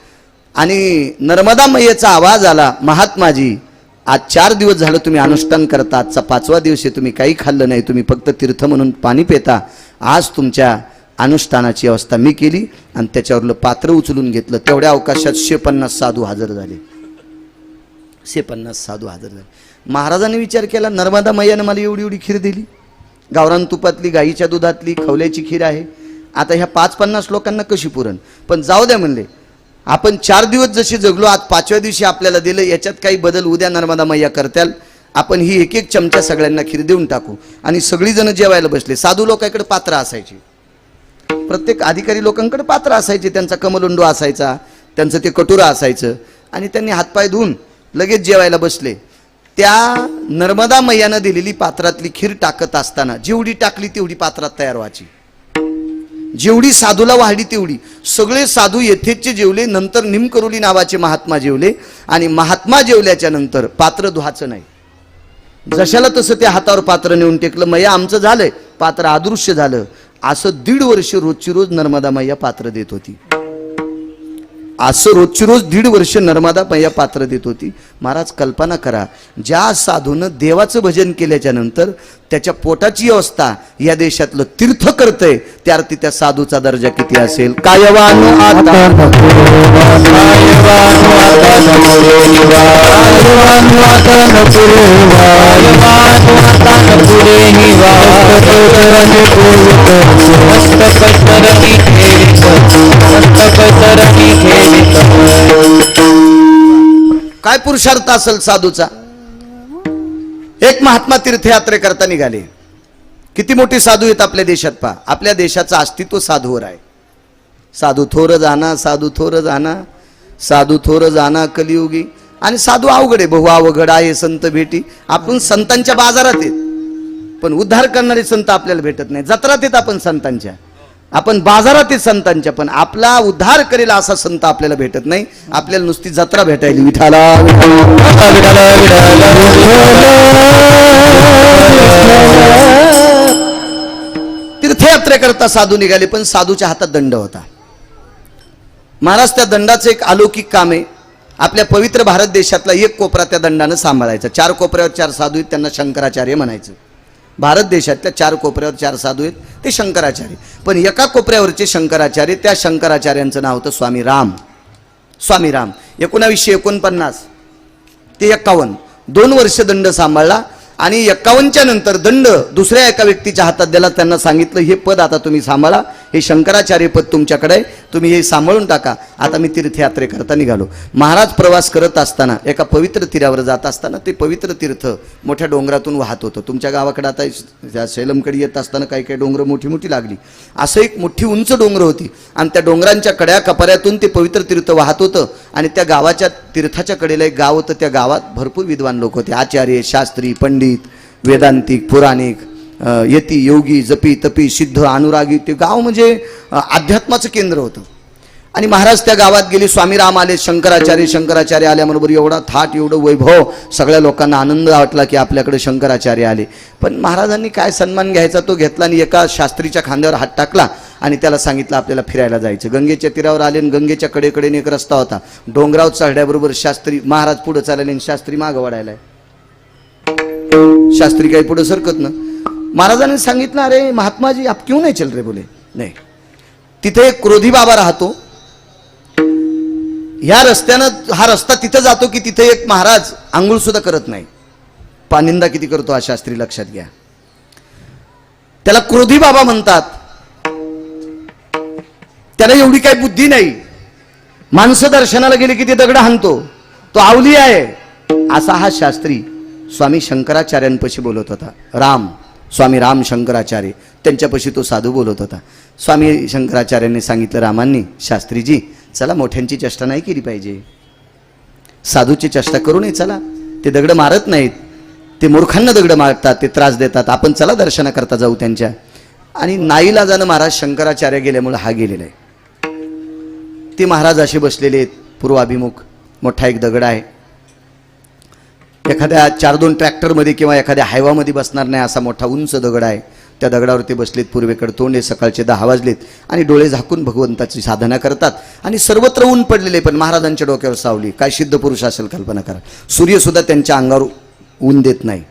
आणि नर्मदा मैयाचा आवाज आला, महात्माजी आज 4 दिवस झालं तुम्ही अनुष्ठान करता, आजचा 5वा दिवस आहे, तुम्ही काही खाल्लं नाही, तुम्ही फक्त तीर्थ म्हणून पाणी पिता. आज तुमच्या अनुष्ठानाची अवस्था मी केली आणि त्याच्यावरलं पात्र उचलून घेतलं. तेवढ्या अवकाशात 150 साधू हजर झाले. 150 साधू हजर झाले. महाराजांनी विचार केला, नर्मदा मैयानं मला एवढी एवढी खीर दिली, गावरान तुपातली, गाईच्या दुधातली, खवल्याची खीर आहे, आता ह्या 50-50 लोकांना कशी पुरण. पण जाऊ द्या म्हणले, आपण 4 दिवस जसे जगलो, आज 5व्या दिवशी आपल्याला दिलं, याच्यात काही बदल उद्या नर्मदा मैया करत्याल, आपण ही एक एक चमचा सगळ्यांना खीर देऊन टाकू. आणि सगळीजण जेवायला बसले. साधू लोकांकडे पात्र असायचे, प्रत्येक अधिकारी लोकांकडे पात्र असायचे, त्यांचा कमलोंडो असायचा, त्यांचं ते कटोरा असायचं. आणि त्यांनी हातपाय धुवून लगेच जेवायला बसले. त्या नर्मदा मैयानं दिलेली पात्रातली खीर टाकत असताना जेवढी टाकली तेवढी पात्रात तयार व्हायची, जेवढी साधूला वाढली तेवढी. सगळे साधू येथेचे जेवले. नंतर निमकरोली नावाचे महात्मा जेवले आणि महात्मा जेवल्याच्या नंतर पात्र धुवायचं नाही. जशाला तसं त्या हातावर पात्र नेऊन टेकलं. मैया आमचं झालंय, पात्र अदृश्य झालं. असं 1.5 वर्ष रोजची रोज नर्मदा मैया पात्र देत होती. असं रोजची रोज 1.5 वर्ष नर्मदा मैया पात्र देत होती. महाराज कल्पना करा, ज्या साधूनं देवाचं भजन केल्याच्या नंतर त्याच्या पोटाची अवस्था या देशातलं तीर्थ करतंय, त्या अर्थी त्या साधूचा दर्जा किती असेल. कायवानो काय पुरुषार्थ असेल साधूचा. एक महात्मा तीर्थयात्रे करता निघाले. किती मोठे साधू आहेत आपल्या देशात. पहा, आपल्या देशाचं अस्तित्व साधूवर आहे. साधू थोर जाना, साधू थोर जाना, साधू थोर जाना कलियुगी. आणि साधू अवघड आहे, बहु अवघड आहे संत भेटी. आपण संतांच्या बाजारात आहेत, पण उद्धार करणारे संत आपल्याला भेटत नाही. जत्रात आहेत आपण संतांच्या, आपण बाजारात आहेत संतांच्या, पण आपला उद्धार करेल असा संत आपल्याला भेटत नाही. आपल्याला नुसती जत्रा भेटायली. विठाला तीर्थयात्रे करता साधू निघाले, पण साधूच्या हातात दंड होता. महाराज त्या दंडाचं एक अलौकिक काम आहे. आपल्या पवित्र भारत देशातला एक कोपरा त्या दंडानं सांभाळायचा. 4 कोपऱ्यावर 4 साधू आहेत, त्यांना शंकराचार्य म्हणायचं. भारत देशातल्या 4 कोपऱ्यावर 4 साधू आहेत, ते शंकराचार्य. पण एका कोपऱ्यावरचे शंकराचार्य, त्या शंकराचार्यांचं नाव होतं स्वामी राम. स्वामी राम 1949 ते 51 2 वर्ष दंड सांभाळला. आणि 51च्या नंतर दंड दुसऱ्या एका व्यक्तीच्या हातात दिला. त्यांना सांगितलं, हे पद आता तुम्ही सांभाळा, हे शंकराचार्य पद तुमच्याकडे आहे, तुम्ही हे सांभाळून टाका. आता मी तीर्थयात्रे करता निघालो. महाराज प्रवास करत असताना एका पवित्र तीरावर जात असताना, ते पवित्र तीर्थ मोठ्या डोंगरातून वाहत होतं. तुमच्या गावाकडे आता सैलमकडे येत असताना काही काही डोंगर मोठी मोठी लागली. असं एक मोठी उंच डोंगर होती आणि त्या डोंगरांच्या कड्या कपाऱ्यातून ते पवित्र तीर्थ वाहत होतं. आणि त्या गावाच्या तीर्थाच्या कडेला एक गाव होतं. त्या गावात भरपूर विद्वान लोक होते, आचार्य, शास्त्री, पंडित, वेदांतिक, पुराणिक, यती, योगी, जपी, तपी, सिद्ध, अनुरागी. ते गाव म्हणजे अध्यात्माचं केंद्र होतं. आणि महाराज त्या गावात गेले. स्वामी राम आले, शंकराचार्य आल्याबरोबर एवढा थाट, एवढं वैभव, सगळ्या लोकांना आनंद वाटला की आपल्याकडे शंकराचार्य आले. पण महाराजांनी काय सन्मान घ्यायचा तो घेतला आणि एका शास्त्रीच्या खांद्यावर हात टाकला आणि त्याला सांगितलं आपल्याला फिरायला जायचं. गंगेच्या तीरावर आले आणि गंगेच्या कडेकडेने एक रस्ता होता. डोंगरावर चढल्याबरोबर शास्त्री महाराज पुढे चालले आणि शास्त्री मागं वळायलाय. शास्त्री काही पुढे सरकत ना. महाराजांनी सांगितलं, अरे महात्माजी आप क्यों नहीं चल रहे. बोले नाही. तिथे एक क्रोधी बाबा राहतो. ह्या रस्त्यानं हा रस्ता तिथं जातो की तिथे एक महाराज आंघोळ सुद्धा करत नाही. पानिंदा किती करतो हा शास्त्री, लक्षात घ्या. त्याला क्रोधी बाबा म्हणतात. त्याला एवढी काही बुद्धी नाही. माणसं दर्शनाला गेले की ते दगड हाणतो, तो आवली आहे. असा हा शास्त्री स्वामी शंकराचार्यांपाशी बोलत होता. स्वामी राम शंकराचार्य त्यांच्यापाशी तो साधू बोलत होता. स्वामी शंकराचार्यांनी सांगितलं रामांनी, शास्त्रीजी चला, मोठ्यांची चेष्टा नाही केली पाहिजे, साधूची चेष्टा करू नये. चला, ते दगड मारत नाहीत, ते मूर्खांना दगड मारतात, ते त्रास देतात. आपण चला दर्शना करता जाऊ त्यांच्या. आणि नाईलाजानं महाराज शंकराचार्य गेल्यामुळे हा गेलेला आहे. ते महाराज असे बसलेले आहेत पूर्वाभिमुख. मोठा एक दगड आहे, एखाद्या 4-2 ट्रॅक्टरमध्ये किंवा एखाद्या हायवामध्ये बसणार नाही असा मोठा उंच दगड आहे. त्या दगडावर ते बसलेत, पूर्वेकडे तोंड आहे, सकाळचे 10 वाजलेत आणि डोळे झाकून भगवंताची साधना करतात. आणि सर्वत्र ऊन पडलेले, पण महाराजांच्या डोक्यावर सावली. काय सिद्ध पुरुष असेल कल्पना करा. सूर्यसुद्धा त्यांच्या अंगावर ऊन देत नाही,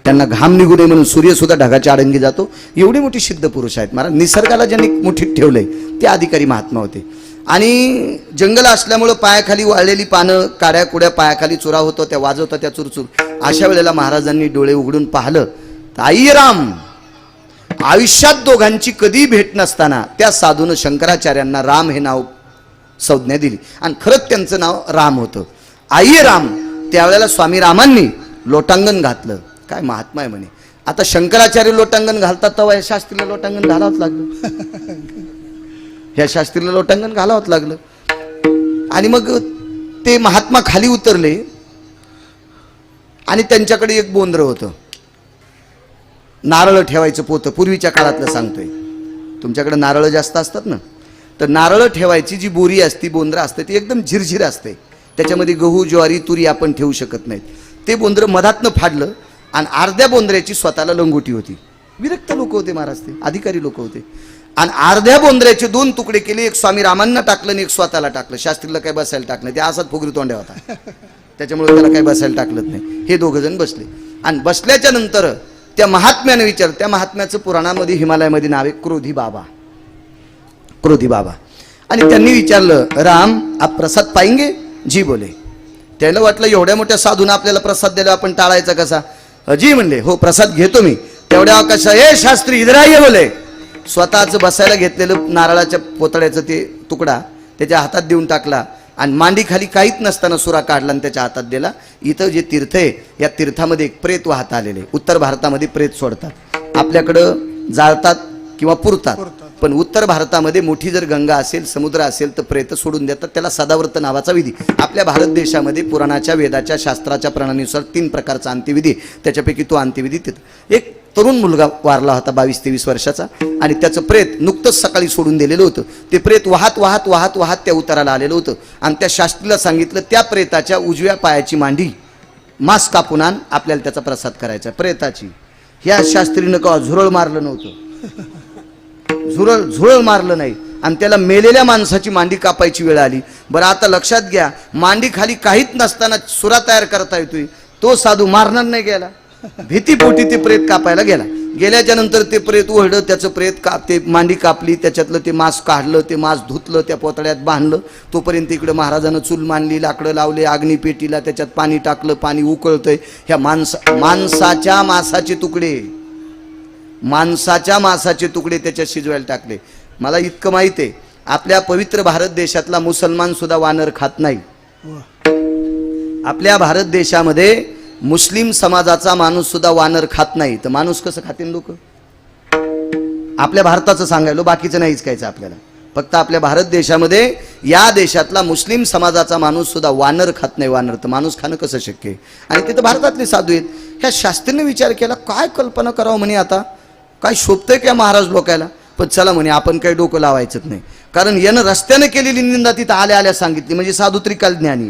त्यांना घाम निघू नये म्हणून सूर्यसुद्धा ढगाच्या आडंगी जातो. एवढी मोठी सिद्ध पुरुष आहेत महाराज. निसर्गाला ज्यांनी मुठीत ठेवलंय ते अधिकारी महात्मा होते. आणि जंगल असल्यामुळं पायाखाली वाळलेली पानं, काड्या कुड्या पायाखाली चुरा होतो, त्या वाजवतो त्या चुरचूर. अशा वेळेला महाराजांनी डोळे उघडून पाहिलं तर आई राम. आयुष्यात दोघांची कधी भेट नसताना त्या साधूनं शंकराचार्यांना राम हे नाव संज्ञा दिली आणि खरंच त्यांचं नाव राम होतं. आई राम. त्यावेळेला स्वामी रामांनी लोटांगण घातलं. काय महात्मा आहे म्हणे. आता शंकराचार्य लोटांगण घालतात तेव्हा या शास्त्रीला लोटांगण घालावंच लागलं. ह्या शास्त्रीला लोटांगण घालावंच लागलं. आणि मग ते महात्मा खाली उतरले आणि त्यांच्याकडे एक बोंद्र होतं, नारळ ठेवायचं पोतं. पूर्वीच्या काळातलं सांगतोय. तुमच्याकडे नारळ जास्त असतात ना, तर नारळ ठेवायची जी बोरी असते, बोंद्र असते, ती एकदम झिरझिर असते. त्याच्यामध्ये गहू ज्वारी तुरी आपण ठेवू शकत नाहीत. ते बोंद्र मधातनं फाडलं आणि अर्ध्या बोंद्र्याची स्वतःला लंगोटी होती. विरक्त लोक होते महाराज, ते अधिकारी लोक होते. आणि अर्ध्या बोंद्र्याचे 2 तुकडे केले. एक स्वामी रामांना टाकलं आणि एक स्वतःला टाकलं. शास्त्रीला काय बसायला टाकलं, ते असाच फुगरी तोंड्या होता, त्याच्यामुळे त्याला काही बसायला टाकलं नाही. हे 2 जण बसले आणि बसल्याच्या नंतर त्या महात्म्याने विचार. त्या महात्म्याचं पुराणामध्ये हिमालयामध्ये नाव आहे क्रोधी बाबा. क्रोधी बाबा. आणि त्यांनी विचारलं, राम आप प्रसाद पाएंगे? जी बोले. त्याला वाटलं एवढ्या मोठ्या साधून आपल्याला प्रसाद द्यायला आपण टाळायचा कसा. जी म्हणले, हो प्रसाद घेतो मी. तेवढ्या कशा, ए शास्त्री इधर आइए बोले. स्वतःच बसायला घेतलेलं नारळाच्या पोतळ्याचं ते तुकडा त्याच्या हातात देऊन टाकला आणि मांडी खाली काहीच नसताना सुरा काढला आणि त्याच्या हातात दिला. इथं जे तीर्थ आहे या तीर्थामध्ये एक प्रेत वाहत आलेले. उत्तर भारतामध्ये प्रेत सोडतात, आपल्याकडं जाळतात किंवा पुरतात. पण उत्तर भारतामध्ये मोठी जर गंगा असेल, समुद्र असेल तर प्रेत सोडून देतात. त्याला सदाव्रत नावाचा विधी. आपल्या भारत देशामध्ये पुराणाच्या वेदाच्या शास्त्राच्या प्रणालीनुसार 3 प्रकारचा अंत्यविधी. त्याच्यापैकी तो अंत्यविधी तिथं एक तरुण मुलगा वारला होता 22-23 वर्षाचा आणि त्याचं प्रेत नुकतंच सकाळी सोडून दिलेलं होतं. ते प्रेत वाहत वाहत वाहत वाहत त्या उताराला आलेलं होतं आणि त्या शास्त्रीला सांगितलं त्या प्रेताच्या उजव्या पायाची मांडी मांस कापून आण, आपल्याला त्याचा प्रसाद करायचा प्रेताची. ह्या शास्त्रीनं का झुरळ मारलं नव्हतं, झुरळ मारलं नाही आणि त्याला मेलेल्या माणसाची मांडी कापायची वेळ आली. बरं आता लक्षात घ्या, मांडी खाली काहीच नसताना सुरा तयार करता येतोय. तो साधू मारणार नाही गेला, भीतीपोटी ते प्रेत कापायला गेला. गेल्याच्या नंतर ते प्रेत ओढलं, त्याचं प्रेत ते मांडी कापली, त्याच्यातलं ते मांस काढलं, ते मांस धुतलं, त्या पोतळ्यात बांधलं. तोपर्यंत इकडे महाराजानं चूल मांडली, लाकडं लावले, अग्निपेटीला त्याच्यात पाणी टाकलं, पाणी उकळतंय. ह्या माणसाच्या मांसाचे तुकडे त्याच्यात शिजवायला टाकले. मला इतकं माहिती आहे, आपल्या पवित्र भारत देशातला मुसलमान सुद्धा वानर खात नाही. आपल्या भारत देशामध्ये मुस्लिम समाजाचा माणूस सुद्धा वानर खात नाही. तर माणूस कसं खातील लोक? आपल्या भारताचं सांगायलो, बाकीचं नाहीच कायचं आपल्याला. फक्त आपल्या भारत देशामध्ये या देशातला मुस्लिम समाजाचा माणूस सुद्धा वानर खात नाही. वानर तर माणूस खाणं कसं शक्य आहे? आणि ते तर भारतातले साधू आहेत. ह्या शास्त्रीने विचार केला, काय कल्पना करावं म्हणे, आता काय शोभतंय क्या महाराज लोकायला. पण चला म्हणे आपण काही डोकं लावायचंच नाही, कारण यानं रस्त्याने केलेली निंदा तिथं आल्या आल्या सांगितली. म्हणजे साधू त्रिकाल ज्ञानी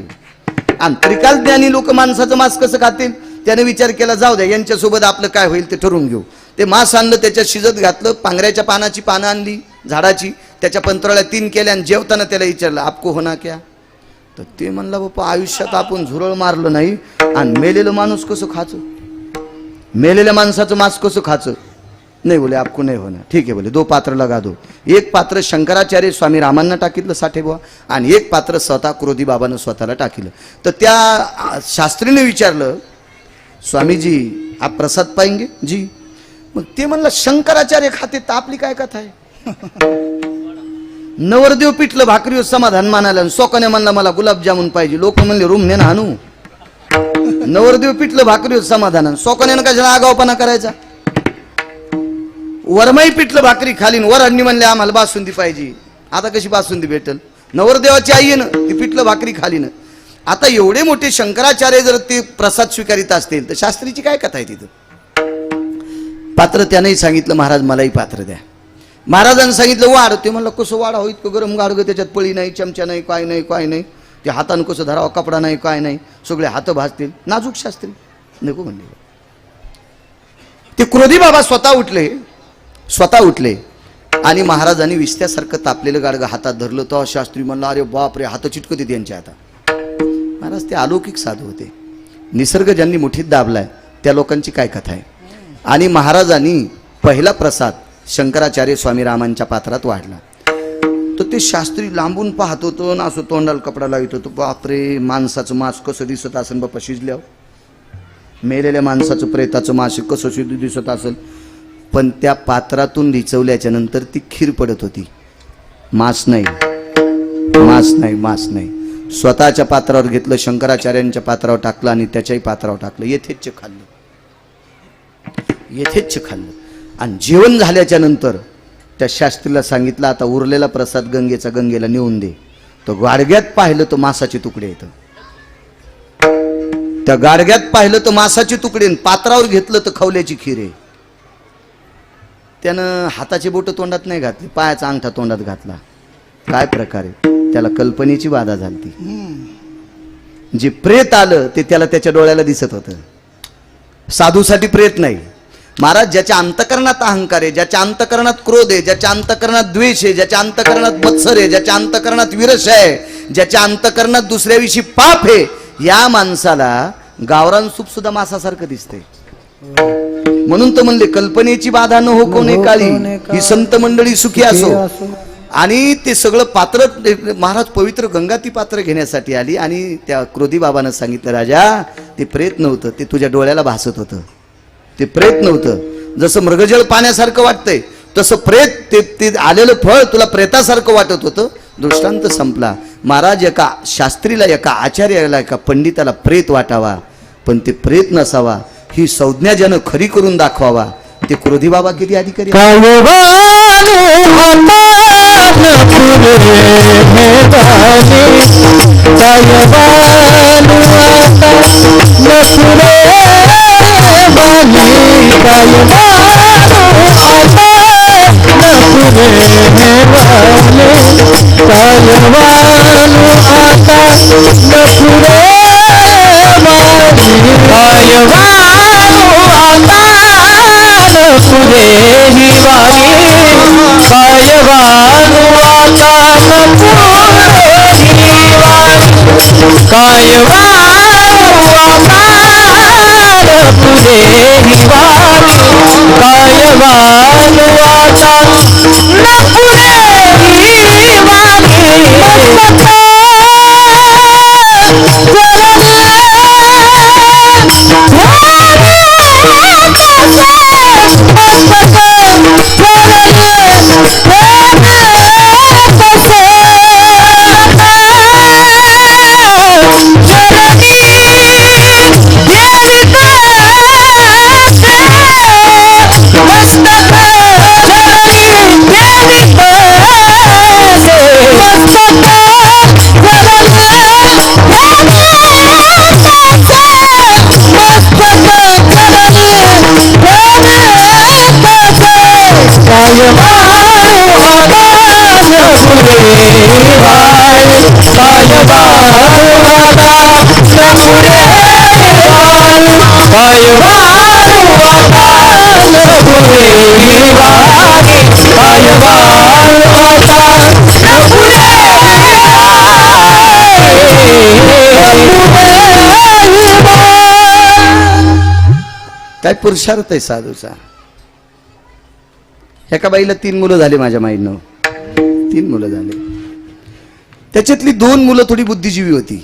आणि त्रिकाल ज्ञानी लोक माणसाचं मांस कसं खातील. त्याने विचार केला, जाऊ द्या यांच्यासोबत आपलं काय होईल ते ठरवून घेऊ. ते मांस आणलं, त्याच्यात शिजत घातलं, पांगऱ्याच्या पानाची पानं आणली झाडाची, त्याच्या पंतराळ्या 3 केल्या आणि जेवताना त्याला विचारलं, आपको होना क्या. तर ते म्हणला, बाप्पा आयुष्यात आपण झुरळ मारलं नाही आणि मेलेलं माणूस कसं खायचं, मेलेल्या माणसाचं मांस कसं खायचं. नाही बोले, आपको नाही होना. ठीक आहे बोले, 2 पात्र लगा दो. एक पात्र शंकराचार्य स्वामी रामांना टाकितलं साठेबुवा आणि एक पात्र स्वतः क्रोधी बाबानं स्वतःला टाकिलं. तर त्या शास्त्रीने विचारलं, स्वामीजी आप प्रसाद पाएंगे? जी. मग ते म्हणलं, शंकराचार्य खाते तर आपली काय कथा आहे. नवरदेव पिठलं भाकरीवर समाधान मानायला, सोकाने म्हणला मला गुलाबजामुन पाहिजे. लोक म्हणले रूम ने ना आणू. नवरदेव पिठलं भाकरीवर समाधान, सोकाने कशाला आगावपणा करायचा. वरमाई पिठलं भाकरी खालीन, वरांनी म्हणले आम्हाला बासुंदी पाहिजे. आता कशी बासुंदी भेटल? नवरदेवाची आई आहे ना, ती पिठलं भाकरी खालीन. आता एवढे मोठे शंकराचार्य जर ते प्रसाद स्वीकारित असतील तर शास्त्रीची काय कथा आहे तिथं. पात्र त्यानेही सांगितलं, महाराज मलाही पात्र द्या. महाराजांनी सांगितलं वाढ. ते म्हणलं कसं वाढा होईत का गरम गाडगं, त्याच्यात पळी नाही, चमचा नाही, काय नाही, काय नाही, ते हातानं कसं धरावं, कपडा नाही, काय नाही, सगळे हात भाजतील, नाजूक शास्त्री नको म्हणले. ते क्रोधी बाबा स्वतः उठले आणि महाराजांनी विस्त्यासारखं तापलेलं गाडगं हातात धरलं. तर शास्त्री म्हणला अरे बाप रे, हात चिटकत येते यांच्या हातात. महाराज ते अलौकिक साधू होते. निसर्ग ज्यांनी मुठीत दाबलाय त्या लोकांची काय कथा आहे. आणि महाराजांनी पहिला प्रसाद शंकराचार्य स्वामी रामांच्या पात्रात वाढला. तर ते शास्त्री लांबून पाहत होतो ना, असं तोंडाला कपडा लावित होतो. बापरे, माणसाचं मांस कसं दिसत असेल बापा शिजल्यावर, मेलेल्या माणसाचं प्रेताचं मांस कसं शिजू दिसत असेल. पण त्या पात्रातून रिचवल्याच्या नंतर ती खीर पडत होती. मांस नाही. स्वतःच्या पात्रावर घेतलं, शंकराचार्यांच्या पात्रावर टाकलं आणि त्याच्याही पात्रावर टाकलं. येथेच खाल्लं. आणि जेवण झाल्याच्या नंतर त्या शास्त्रीला सांगितलं आता उरलेला प्रसाद गंगेला नेऊन दे. तो गाडग्यात पाहिलं तर मांसाचे तुकडे येतं. त्या गाडग्यात पाहिलं तर मांसाचे तुकडे, पात्रावर घेतलं तर खवल्याची खीर आहे. त्यानं हाताची बोट तोंडात नाही घातली, पायाचा अंगठा तोंडात घातला. काय प्रकारे त्याला कल्पनेची बाधा झाली. जे प्रेत आलं ते त्याला त्याच्या डोळ्याला दिसत होतं. साधूसाठी प्रेत नाही. महाराज ज्याच्या अंतकरणात अहंकार आहे, ज्याच्या अंतकरणात क्रोध आहे, ज्याच्या अंतकरणात द्वेष आहे, ज्याच्या अंतकरणात मत्सर आहे, ज्याच्या अंतकरणात विरस आहे, ज्याच्या अंतकरणात दुसऱ्याविषयी पाप आहे, या माणसाला गावरान सूप सुद्धा मांसासारखं दिसते. म्हणून तर म्हणले कल्पनेची बाधा न हो कोणे काळी, ही संत मंडळी सुखी असो. आणि ते सगळं पात्र महाराज पवित्र गंगा ती पात्र घेण्यासाठी आली. आणि त्या क्रोधी बाबानं सांगितलं राजा ते प्रेत नव्हतं, ते तुझ्या डोळ्याला भासत होतं. ते प्रेत नव्हतं. जसं मृगजळ पाण्यासारखं वाटतंय तसं प्रेत ते आलेलं फळ तुला प्रेतासारखं वाटत होतं. दृष्टांत संपला. महाराज एका शास्त्रीला, एका आचार्याला, एका पंडिताला प्रेत वाटावा पण ते प्रेत नसावा, ही संज्ञा ज्यानं खरी करून दाखवावा. ते क्रोधी बाबा किती अधिकारी. काय पुरुषार्थ आहे साधूचा. एका बाईला 3 मुलं झाले माझ्या माईनं. 3 मुलं झाले. त्याच्यातली 2 मुलं थोडी बुद्धिजीवी होती.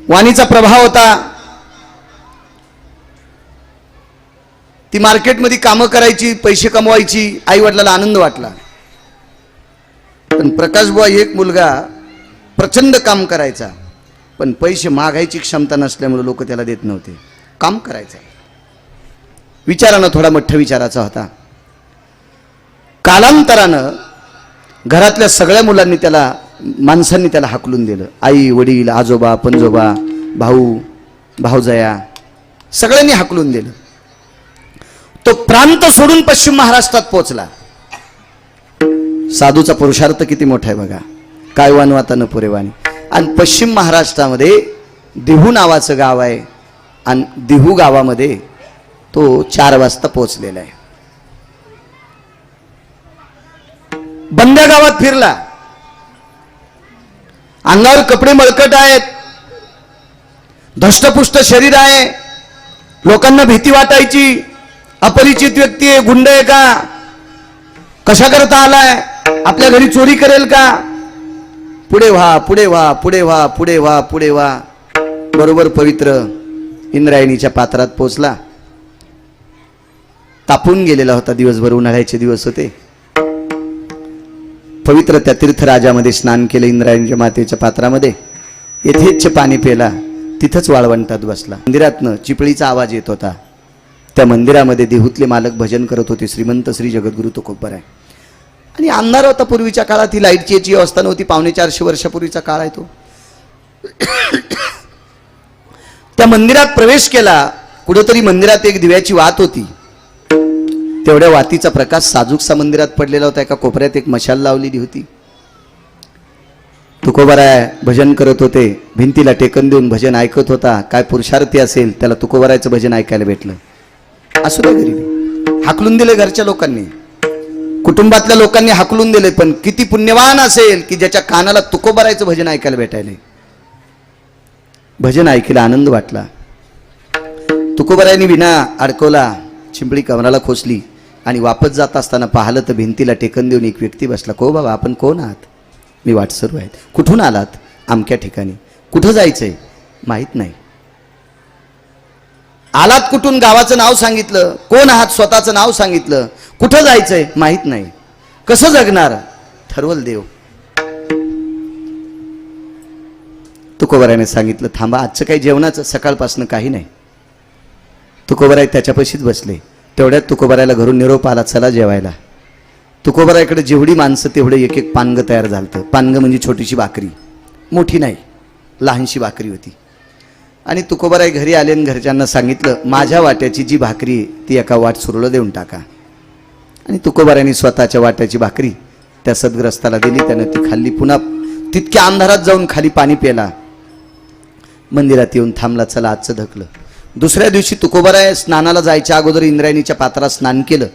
वाणीचा प्रभाव होता. ती मार्केटमध्ये कामं करायची, पैसे कमवायची. आई वडिलाला आनंद वाटला. पण प्रकाश बुवा एक मुलगा प्रचंड काम करायचा पण पैसे मागायची क्षमता नसल्यामुळे लोक त्याला देत नव्हते. काम करायचं. विचारानं थोडा मठ्ठ विचाराचा होता. कालांतरानं घरातल्या सगळ्या मुलांनी माणसांनी त्याला हाकलून दिलं. आई वडील आजोबा पणजोबा भाऊ भाऊजया सगळ्यांनी हाकलून दिलं. तो प्रांत सोडून पश्चिम महाराष्ट्रात पोहोचला. साधूचा पुरुषार्थ किती मोठा आहे बघा. काय वानवाता न पुरेवानी. आणि पश्चिम महाराष्ट्रामध्ये देहू नावाचं गाव आहे आणि देहू गावामध्ये तो 4 वाजता पोहोचलेला आहे. बंद्या गावात फिरला. अंगावर कपडे मळकट आहेत, धष्टपुष्ट शरीर आहे. लोकांना भीती वाटायची. अपरिचित व्यक्ती आहे, गुंड आहे का, कशा करता आलाय, आपल्या घरी चोरी करेल का. पुढे व्हा, पुढे व्हा, पुढे व्हा, पुढे व्हा, पुढे व्हा. बरोबर पवित्र इंद्रायणीच्या पात्रात पोचला. तापून गेलेला होता दिवसभर, उन्हाळ्याचे दिवस होते. पवित्र त्या तीर्थराजामध्ये स्नान केलं इंद्रायणीच्या मातेच्या पात्रामध्ये. यथेच्छ पाणी पेला. तिथंच वाळवंटात बसला. मंदिरातनं चिपळीचा आवाज येत होता. त्या मंदिरामध्ये देहूतले मालक भजन करत होते. श्रीमंत श्री जगद्गुरु तुकोबराय. आणि अंधार होता पूर्वीच्या काळात. ही लाईटची याची व्यवस्था नव्हती. 450 वर्षापूर्वीचा काळ आहे तो. त्या मंदिरात प्रवेश केला. कुठेतरी मंदिरात एक दिव्याची वात होती. तेवढ्या वातीचा प्रकाश साजूकसा मंदिरात पडलेला होता. एका कोपऱ्यात एक मशाल लावलेली होती. तुकोबराय भजन करत होते. भिंतीला टेकन देऊन भजन ऐकत होता. काय पुरुषार्थी असेल त्याला तुकोबरायचं भजन ऐकायला भेटलं. असू दे गरीबी. हाकलून दिले घरच्या लोकांनी, कुटुंबातल्या लोकांनी हाकलून दिले. पण किती पुण्यवान असेल की ज्याच्या कानाला तुकोबरायचं भजन ऐकायला भेटायला. भजन ऐकलं, आनंद वाटला. तुकोबरायनी विना अडकवला, चिंपळी कमराला खोसली आणि वापस जात असताना पाहिलं तर भिंतीला टेकन देऊन एक व्यक्ती बसला. को बाबा, आपण कोण आहात. मी वाटसरू आहेत. कुठून आलात. अमक्या ठिकाणी. कुठं जायचंय माहित नाही. आलात कुठून, गावाचं नाव सांगितलं. कोण आहात स्वतःचं नाव सांगितलं. कुठं जायचंय माहित नाही. कसं जगणार ठरवल देव. तुकोबरायने सांगितलं थांबा, आजचं काही जेवणाचं सकाळपासून काही नाही. तुकोबराय त्याच्यापाशीच बसले. तेवढ्यात तुकोबरायला घरून निरोप आला, चला जेवायला. तुकोबरायकडे जेवढी माणसं तेवढं एक एक पानगं तयार झालं. पानगं म्हणजे छोटीशी भाकरी, मोठी नाही, लहानशी भाकरी होती. आणि तुकोबराय घरी आले आणि घरच्यांना सांगितलं माझ्या वाट्याची जी भाकरी ती एका वाट सुरळं देऊन टाका. आणि तुकोबरायने स्वतःच्या वाट्याची भाकरी त्या सद्ग्रस्ताला दिली. त्यानं ती खाल्ली. पुन्हा तितक्या अंधारात जाऊन खाली पाणी प्याला. मंदिरात येऊन थांबला, चला आजचं धकलं. दुसऱ्या दिवशी तुकोबराय स्नानाला जायच्या अगोदर इंद्रायणीच्या पात्रात स्नान केलं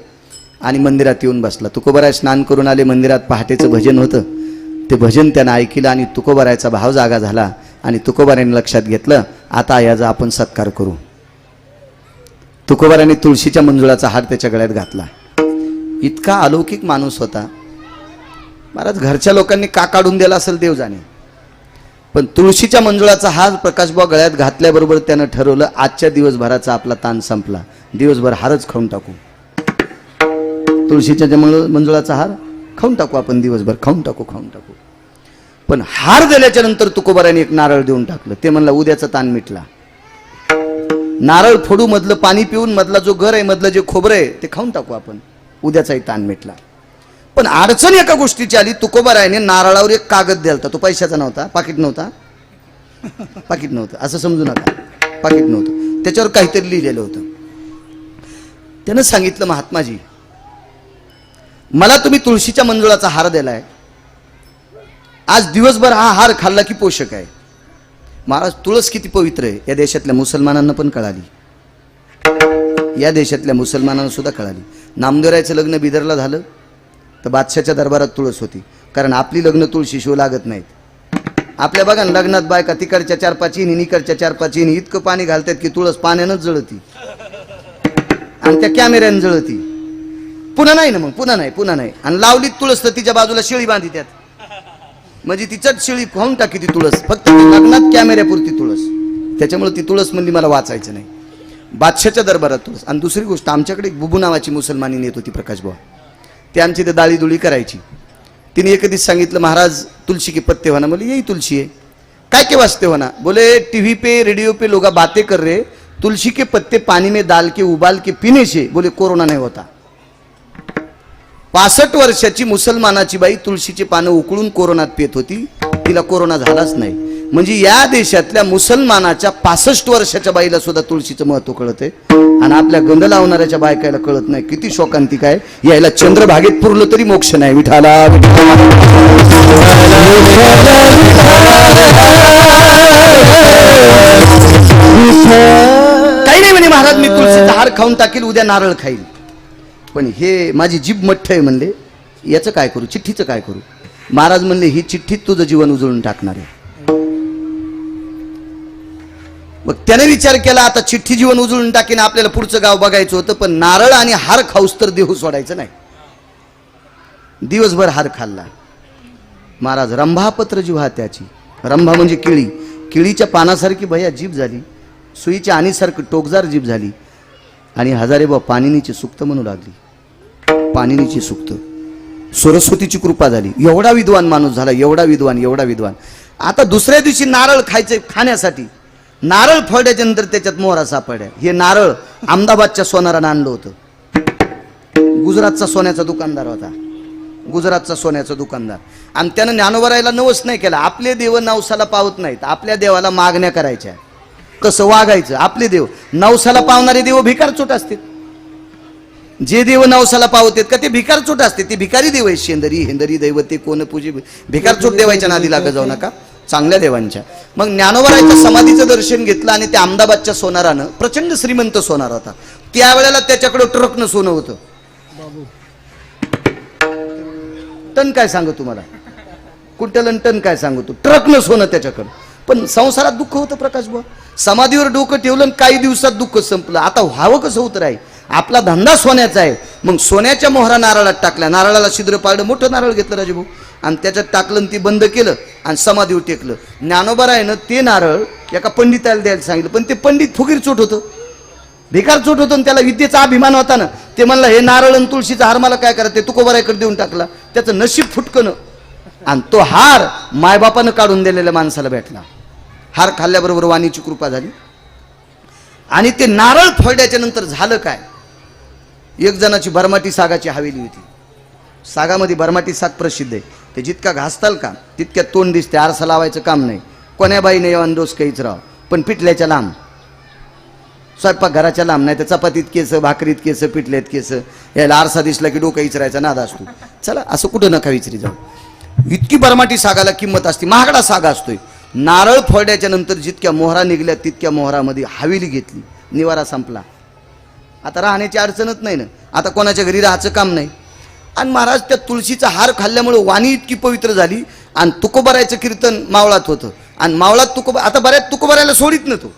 आणि मंदिरात येऊन बसला. तुकोबराय स्नान करून आले. मंदिरात पहाटेचं भजन होतं. ते भजन त्यानं ऐकलं आणि तुकोबरायचा भाव जागा झाला. आणि तुकोबरायने लक्षात घेतलं आता याचा आपण सत्कार करू. तुकोबरायने तुळशीच्या मंजुळाचा हार त्याच्या गळ्यात घातला. इतका अलौकिक माणूस होता. महाराज घरच्या लोकांनी का काढून दिला असेल देव जाणे. पण तुळशीच्या मंजुळाचा हार प्रकाशभाऊ गळ्यात घातल्याबरोबर त्यानं ठरवलं आजच्या दिवसभराचा आपला ताण संपला. दिवसभर हारच खाऊन टाकू. तुळशीच्या मंजुळाचा हार खाऊन टाकू आपण. दिवसभर खाऊन टाकू. पण हार दिल्याच्या नंतर तुकोबरायने एक नारळ देऊन टाकलं. ते म्हणला उद्याचा ताण मिटला. नारळ फोडू, मधलं पाणी पिऊन मधला जो गर आहे, मधलं जे खोबरं आहे ते खाऊन टाकू आपण. उद्याचाही ताण मिटला. पण अडचण एका गोष्टीची आली. तुकोबरायने नारळावर एक कागद द्यालता. तो पैशाचा नव्हता, पाकिट नव्हता. असं समजू नका. पाकिट नव्हतं, त्याच्यावर काहीतरी लिहिलेलं होतं. त्यानं सांगितलं महात्माजी मला तुम्ही तुळशीच्या मंजुळाचा हार दिलाय. आज दिवसभर हा हार खाल्ला की पोषक आहे. महाराज तुळस किती पवित्र आहे या देशातल्या मुसलमानांना पण कळाली. या देशातल्या मुसलमानांना सुद्धा कळाली. नामदेवरायचं लग्न बिदरला झालं तर बादशाच्या दरबारात तुळस होती. कारण आपली लग्न तुळशीशिवाय लागत नाहीत. आपल्या बघा लग्नात बायका तिकडच्या 4-5 इंनी इकडच्या 4-5 इंनी इतकं पाणी घालतात की तुळस पाण्यानंच जळती आणि त्या कॅमेऱ्यानं जळती. पुन्हा नाही ना मग, पुन्हा नाही. आणि लावली तुळस तर तिच्या बाजूला शिळी बांधी त्यात, म्हणजे तिच्याच शिळी खाऊन टाकी ती तुळस. फक्त लग्नात कॅमेऱ्यापुरती तुळस. त्याच्यामुळे ती तुळस म्हणली मला वाचायचं नाही. बादशाच्या दरबारात तुळस. आणि दुसरी गोष्ट आमच्याकडे बुबू नावाची मुसलमानी येत होती प्रकाशभाऊ. ते आमची ते दाळीदुळी करायची. तिने एक दिवस सांगितलं महाराज तुलसी के पत्ते होना. बोले यही तुलसी है. काय के वास्ते होना. बोले टीवी पे रेडियो पे लोग बातें कर रहे तुलसी के पत्ते पानी में डाल के उबाल के पीने से बोले कोरोना नहीं होता. 65 वर्षाची मुसलमानाची बाई तुळशीची पानं उकळून कोरोनात पेत होती. तिला कोरोना झालाच नाही. म्हणजे या देशातल्या मुसलमानाच्या 65 वर्षाच्या बाईला सुद्धा तुळशीचं महत्व कळत आहे. आणि आपल्या गंध लावणाऱ्याच्या बायकायला कळत नाही किती शोकांतिक आहे. यायला चंद्रभागेत पुरलं तरी मोक्ष नाही. विठाला काही नाही म्हणे महाराज, मी तुळशीचा हार खाऊन टाकेल, उद्या नारळ खाईल. पण हे माझी जीभ मठ्ठ आहे म्हणले, याचं काय करू, चिठ्ठीचं काय करू. महाराज म्हणले ही चिठ्ठीत तुझं जीवन उजळून टाकणार आहे. मग त्याने विचार केला आता चिठ्ठी जीवन उजळून टाकीन, आपल्याला पुढचं गाव बघायचं होतं, पण नारळ आणि हार खाऊस तर देह सोडायचं नाही. दिवसभर हार खाल्ला महाराज. रंभापत्र जिव्हा त्याची, रंभा म्हणजे केळी, केळीच्या पानासारखी भया जीभ झाली, सुईच्या आणीसारखं टोकदार जीभ झाली. आणि हजारेबा पाणिनीची सुक्त म्हणू लागली. पाणिनीची सुक्त, सरस्वतीची कृपा झाली. एवढा विद्वान माणूस झाला, एवढा विद्वान, एवढा विद्वान. आता दुसऱ्या दिवशी नारळ खायचे, खाण्यासाठी नारळ फोडल्याच्या नंतर त्याच्यात मोहरा सापडल्या. हे नारळ अहमदाबादच्या सोनारानं आणलं होतं. गुजरातचा सोन्याचा दुकानदार होता, गुजरातचा सोन्याचा दुकानदार. आणि त्यानं ज्ञानोबरायला नवस नाही केला. आपले देव नवसाला पावत नाहीत, आपल्या देवाला मागण्या करायच्या, कसं वागायचं. आपले देव नवसाला पावणारे देव भिकारचोट असते. जे देव नवसाला पावतात का ते भिकारचोट असते. ते भिकारी देव आहे. शेंदरी हेंदरी दैवते कोण पूजे, भिकारचोट देवायच्या नादी लागत जाऊ नका, चांगल्या देवांच्या. मग ज्ञानोबरायच्या समाधीचं दर्शन घेतलं आणि त्या अहमदाबादच्या सोनारानं, प्रचंड श्रीमंत सोनार होता त्यावेळेला, त्याच्याकडे ट्रकनं सोनं होतं. टन काय सांगू तुम्हाला, कुठलं टन काय सांगू तू, ट्रकनं सोनं त्याच्याकडं. पण संसारात दुःख होतं प्रकाश बुवा. समाधीवर डोकं ठेवलं, काही दिवसात दुःख संपलं. आता व्हावं कसं होतं राही, आपला धंदा सोन्याचा आहे. मग सोन्याच्या मोहरा नारळात टाकल्या, नारळाला छिद्र पाडलं, मोठं नारळ घेतलं राजभाऊ आणि त्याच्यात टाकलं, ती बंद केलं आणि समाधीवर टेकलं. ज्ञानोबरायनं ते नारळ एका पंडिताला द्यायला सांगितलं, पण ते पंडित फुगीरचोट होतं, भिकारचोट होतं आणि त्याला विद्येचा अभिमान होता ना. ते म्हणलं हे नारळ आणि तुळशीचा हार मला काय करायचं, ते तुकोबारायकडे देऊन टाकला. त्याचं नशीब फुटकन आणि तो हार मायबापानं काढून दिलेल्या माणसाला भेटला. हार खाल्ल्याबरोबर वाणीची कृपा झाली. आणि ते नारळ फोडल्याच्या नंतर झालं काय, एक जणाची भरमाटी सागाची हवेली होती. सागामध्ये भरमाटी साग प्रसिद्ध आहे. ते जितका घासताल का तितक्या तोंड दिसते, आरसा लावायचं काम नाही. कोण्या बाईने येऊन दोष काहीच राव, पण पिठल्याच्या लांब, स्वयंपाक घराच्या लांब, नाही तर चपातीत केस, भाकरीत केस, पिठल्यात केस. याला आरसा दिसला की डोकं विचारायचा नाद असतो. चला असं कुठं नका विचारी जाऊ. इतकी बरमाटी सागाला किंमत असते, महागडा साग असतोय. नारळ फोडल्याच्या नंतर जितक्या मोहरा निघल्या तितक्या मोहरामध्ये हवेली घेतली, निवारा संपला. आता राहण्याची अडचणच नाही ना, आता कोणाच्या घरी राहायचं काम नाही. आणि महाराज त्या तुळशीचा हार खाल्ल्यामुळे वाणी इतकी पवित्र झाली. आणि तुकोबारायचं कीर्तन मावळात होतं, आणि मावळात आता बऱ्याच तुकोबारायला सोडित नव्हतो.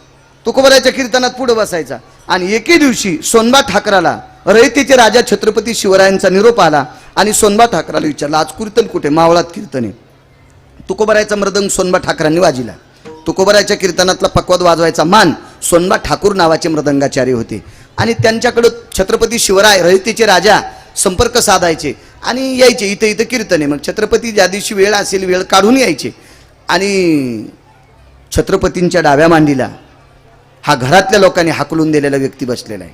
तुकोबारायच्या कीर्तनात पुढे बसायचा. आणि एके दिवशी सोनबा ठाकराला रयतेचे राजा छत्रपती शिवरायांचा निरोप आला. आणि सोनबा ठाकराला विचारला, आज कीर्तन कुठे, मावळात कीर्तन आहे. तुकोबारायचा मृदंग सोनबा ठाकरांनी वाजिला. तुकोबारायच्या कीर्तनातला पक्वाद वाजवायचा मान सोनबा ठाकूर नावाचे मृदंगाचार्य होते. आणि त्यांच्याकडं छत्रपती शिवराय रयतेचे राजा संपर्क साधायचे आणि यायचे, इथं इथं कीर्तन आहे. मग छत्रपती ज्या दिवशी वेळ असेल वेळ काढून यायचे. आणि छत्रपतींच्या डाव्या मांडीला हा घरातल्या लोकांनी हाकलून दिलेला व्यक्ती बसलेला आहे.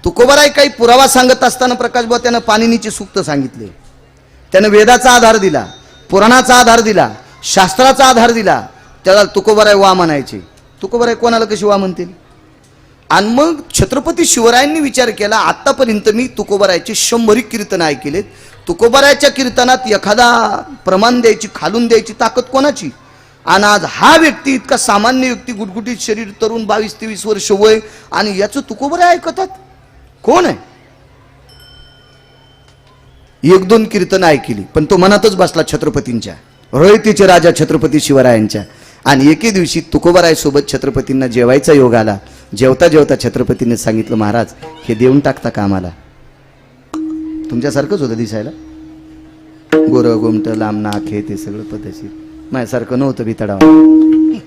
तुकोबाराय काही पुरावा सांगत असताना प्रकाश बुवा त्यानं पाणिनीचे सूक्त सांगितले, त्यानं वेदाचा आधार दिला, पुराणाचा आधार दिला, शास्त्राचा आधार दिला. त्याला तुकोबाराय वा म्हणायचे. तुकोबाराय कोणाला कशी वा म्हणतील. आणि मग छत्रपती शिवरायांनी विचार केला, आतापर्यंत मी तुकोबारायचे 100 कीर्तन ऐकलेत, तुकोबारायच्या कीर्तनात एखादा प्रमाण द्यायची, खालून द्यायची ताकद कोणाची. आणि आज हा व्यक्ती इतका सामान्य व्यक्ती, गुटगुटीत शरीर, तरुण 22-23 वर्ष वय, आणि याचं तुकोबाराय ऐकतात, कोण आहे. 1-2 कीर्तन ऐकली, पण तो मनातच बसला छत्रपतींच्या, रयतेचे राजा छत्रपती शिवरायांच्या. आणि एके दिवशी तुकोबाराय सोबत छत्रपतींना जेवायचा योग आला. जेवता जेवता छत्रपतींनी सांगितलं, महाराज हे देऊन टाकता का आम्हाला. तुमच्यासारखंच होतं दिसायला, गोरं गोमट लांब नाक हे ते सगळं पद्धतशीर, माझ्यासारखं नव्हतं भितडावं,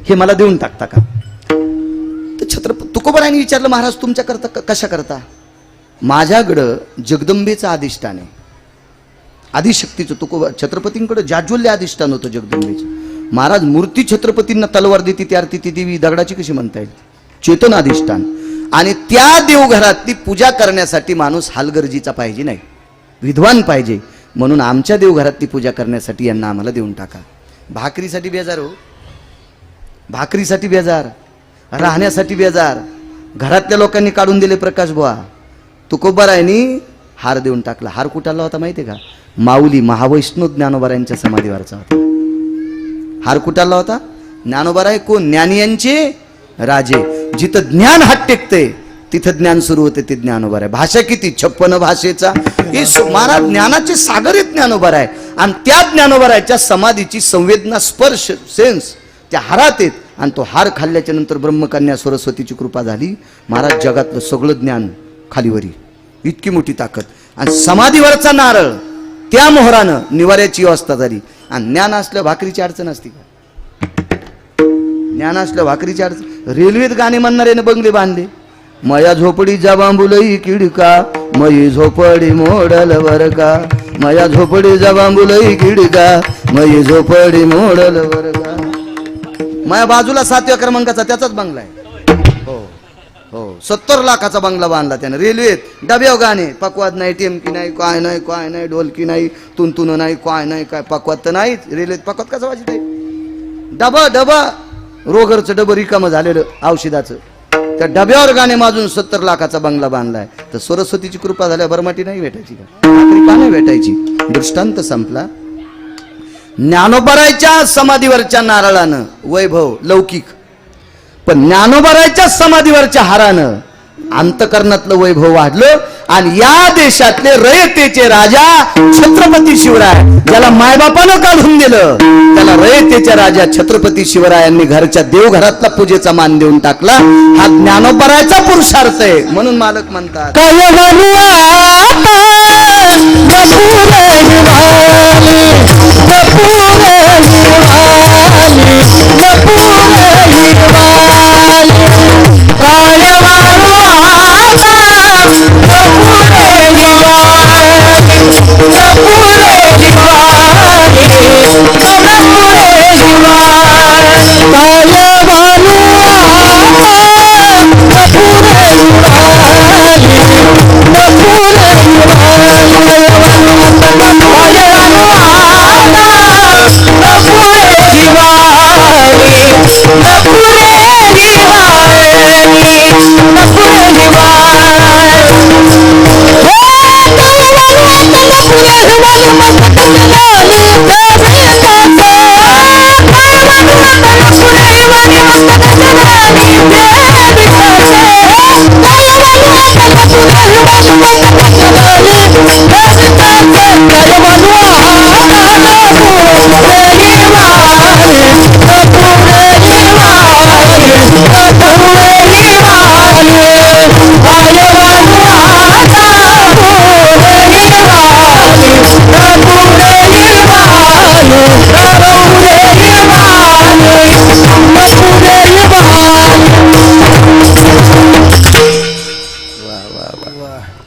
हे मला देऊन टाकता का. तर तुकोबारायांनी विचारलं, महाराज तुमच्या करता कशा करता. माझ्याकडं जगदंबेचं अधिष्ठान आहे, आदिशक्तीचं. छत्रपतींकडे जाज्वल्य अधिष्ठान होतं जगदंबेचं. महाराज मूर्ती छत्रपतींना तलवार देती ती आरती ती देवी दगडाची कशी म्हणता येईल, चेतन अधिष्ठान. आणि त्या देवघरातली पूजा करण्यासाठी माणूस हालगर्जीचा पाहिजे नाही, विद्वान पाहिजे. म्हणून आमच्या देवघरातली पूजा करण्यासाठी यांना आम्हाला देऊन टाका. भाकरीसाठी बेजार हो, भाकरीसाठी बेजार, राहण्यासाठी बेजार, घरातल्या लोकांनी काढून दिले प्रकाश बुवा. तुकोबारायांनी हार देऊन टाकला. हार कुठाला होता माहिती आहे का? माऊली महावैष्णव ज्ञानोबारायांच्या समाधीवरचा होता. हार कुठाला होता? ज्ञानोबाराय कोण? ज्ञानी यांचे राजे. जिथं ज्ञान हात टेकते तिथं ज्ञान सुरू होते. ते ज्ञानोबाराय. भाषा किती? 56 भाषेचा हे महाराज ज्ञानाचे सागर आहेत ज्ञानोबाराय. आणि त्या ज्ञानोबारायच्या समाधीची संवेदना, स्पर्श, सेन्स त्या हारात आहेत. आणि तो हार खाल्ल्याच्या नंतर ब्रह्मकन्या सरस्वतीची कृपा झाली. महाराज जगातलं सगळं ज्ञान खालीवरी. इतकी मोठी ताकद. आणि समाधीवरचा नारळ त्या मोहरानं निवाऱ्याची व्यवस्था झाली. आणि ज्ञान असल्या भाकरीची अडचण असते का? ज्ञान असल्या भाकरीची अडचण. रेल्वेत गाणे म्हणणाऱ्याने बंगले बांधले. मया झोपडी जा बांबुलई किडका, मई झोपडी मोडल वर का. मया झोपडी जा बांबुलई किडका, मई झोपडी मोडल वर का. माझ्या बाजूला 7व्या क्रमांकाचा त्याचाच बंगला आहे. हो हो 70 लाखाचा बंगला बांधला त्याने. रेल्वेत डब्याव गाणे. पकवाद नाही, टेमकी नाही, काय नाही, काय नाही, ढोलकी नाही, तुंतुन नाही, काय नाही, काय पकवाद तर नाहीच. रेल्वेत पकवाद कसं वाजत आहे? डबा डबा रोगरचं डबं रिकामं झालेलं औषधाचं. त्या डब्यावर गाणे माजून 70 लाखाचा बंगला बांधलाय. तर सरस्वतीची कृपा झाल्या भरमाटी नाही भेटायची का? भाकरी का नाही भेटायची? दृष्टांत संपला. ज्ञानोबारायच्या समाधीवरच्या नारळानं वैभव लौकिक, पण ज्ञानोबारायच्या समाधीवरच्या हारानं अंतकरणातलं वैभव वाढलं. आणि या देशातले रयतेचे राजा छत्रपती शिवराय, ज्याला मायबापानं काढून दिलं, त्याला रयतेच्या राजा छत्रपती शिवरायांनी घरच्या देवघरातला पूजेचा मान देऊन टाकला. हा ज्ञानोबारायचा पुरुषार्थ आहे. म्हणून मालक म्हणतात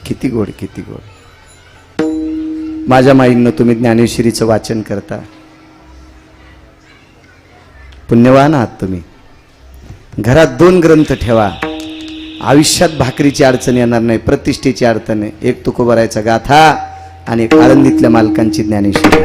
किती गोड, किती गोड. माझ्या माईंनो तुम्ही ज्ञानेश्वरीचं वाचन करता. पुण्यवान आहात तुम्ही. घरात 2 ग्रंथ ठेवा. आयुष्यात भाकरीची अडचण येणार नाही, प्रतिष्ठेची अडचण नाही. एक तुकोबारायचा गाथा आणि एक आळंदीतल्या मालकांची ज्ञानेश्वरी.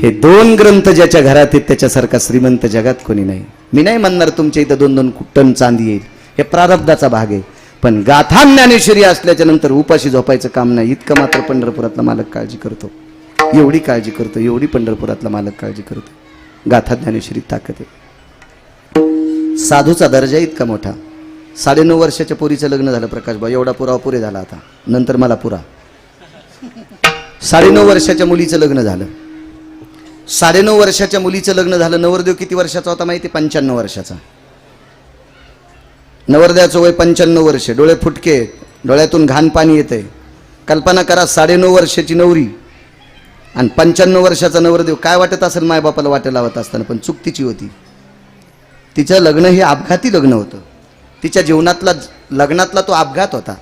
हे 2 ग्रंथ ज्याच्या घरात आहेत त्याच्यासारखा श्रीमंत जगात कोणी नाही. मी नाही म्हणणार तुमच्या इथं 2-2 टन चांदी येईल, हे प्रारब्धाचा भाग आहे. पण गाथा ज्ञानेश्वरी असल्याच्या नंतर उपाशी झोपायचं काम नाही. इतकं मात्र पंढरपुरातला मालक काळजी करतो. एवढी काळजी करतो, एवढी पंढरपुरातला मालक काळजी करतो. गाथा ज्ञानेश्वरी ताकद आहे. साधूचा दर्जा इतका मोठा. 9.5 वर्षाच्या पोरीचं लग्न झालं प्रकाशभाऊ. एवढा पुरावा पुरे झाला. आता नंतर मला पुरा. 9.5 वर्षाच्या मुलीचं लग्न झालं. 9.5 वर्षाच्या मुलीचं लग्न झालं. नवरदेव किती वर्षाचा होता माहिती? 95 वर्षाचा. नवरदेवाचं वय 95 वर्ष. डोळे फुटके, डोळ्यातून घाण पाणी येते. कल्पना करा 9.5 वर्षाची नवरी आणि 95 वर्षाचा नवरदेव. काय वाटत असेल मायबापाला वाटे लावत असताना. पण चूक तिची होती. तिचं लग्न हे अपघाती लग्न होतं. तिच्या जीवनातला लग्नातला तो अपघात होता.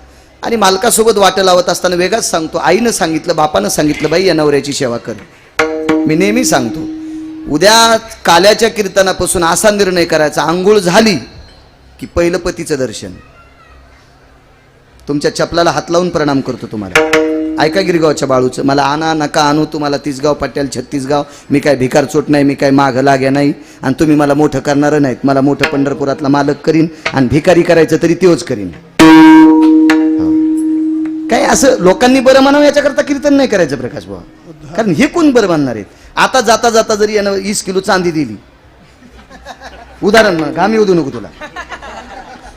आणि मालकासोबत वाटे लावत असताना वेगळाच सांगतो. आईनं सांगितलं, बापानं सांगितलं, बाई या नवऱ्याची सेवा कर. मी नेहमी सांगतो, उद्या काल्याच्या कीर्तनापासून असा निर्णय करायचा, आंघोळ झाली की पहिलं पतीचं दर्शन. तुमच्या चपलाला हात लावून प्रणाम करतो तुम्हाला. ऐका गिरगावच्या बाळूचं, मला आणा नका आणू, तुम्हाला 30 गाव पट्ट्याला 36 गाव, मी काय भिकार चोट नाही, मी काय मागं लाग्या नाही, आणि तुम्ही मला मोठं करणारं नाहीत. मला मोठं पंढरपुरातला मालक करीन, आणि भिकारी करायचं तरी तेच करीन. काय असं लोकांनी बरं म्हणावं याच्याकरता कीर्तन नाही करायचं प्रकाश भाऊ, कारण हे कोण बरं म्हणणार आहेत. आता जाता जाता जरी यानं 20 किलो चांदी दिली, उदाहरण घामी उदू नको तुला,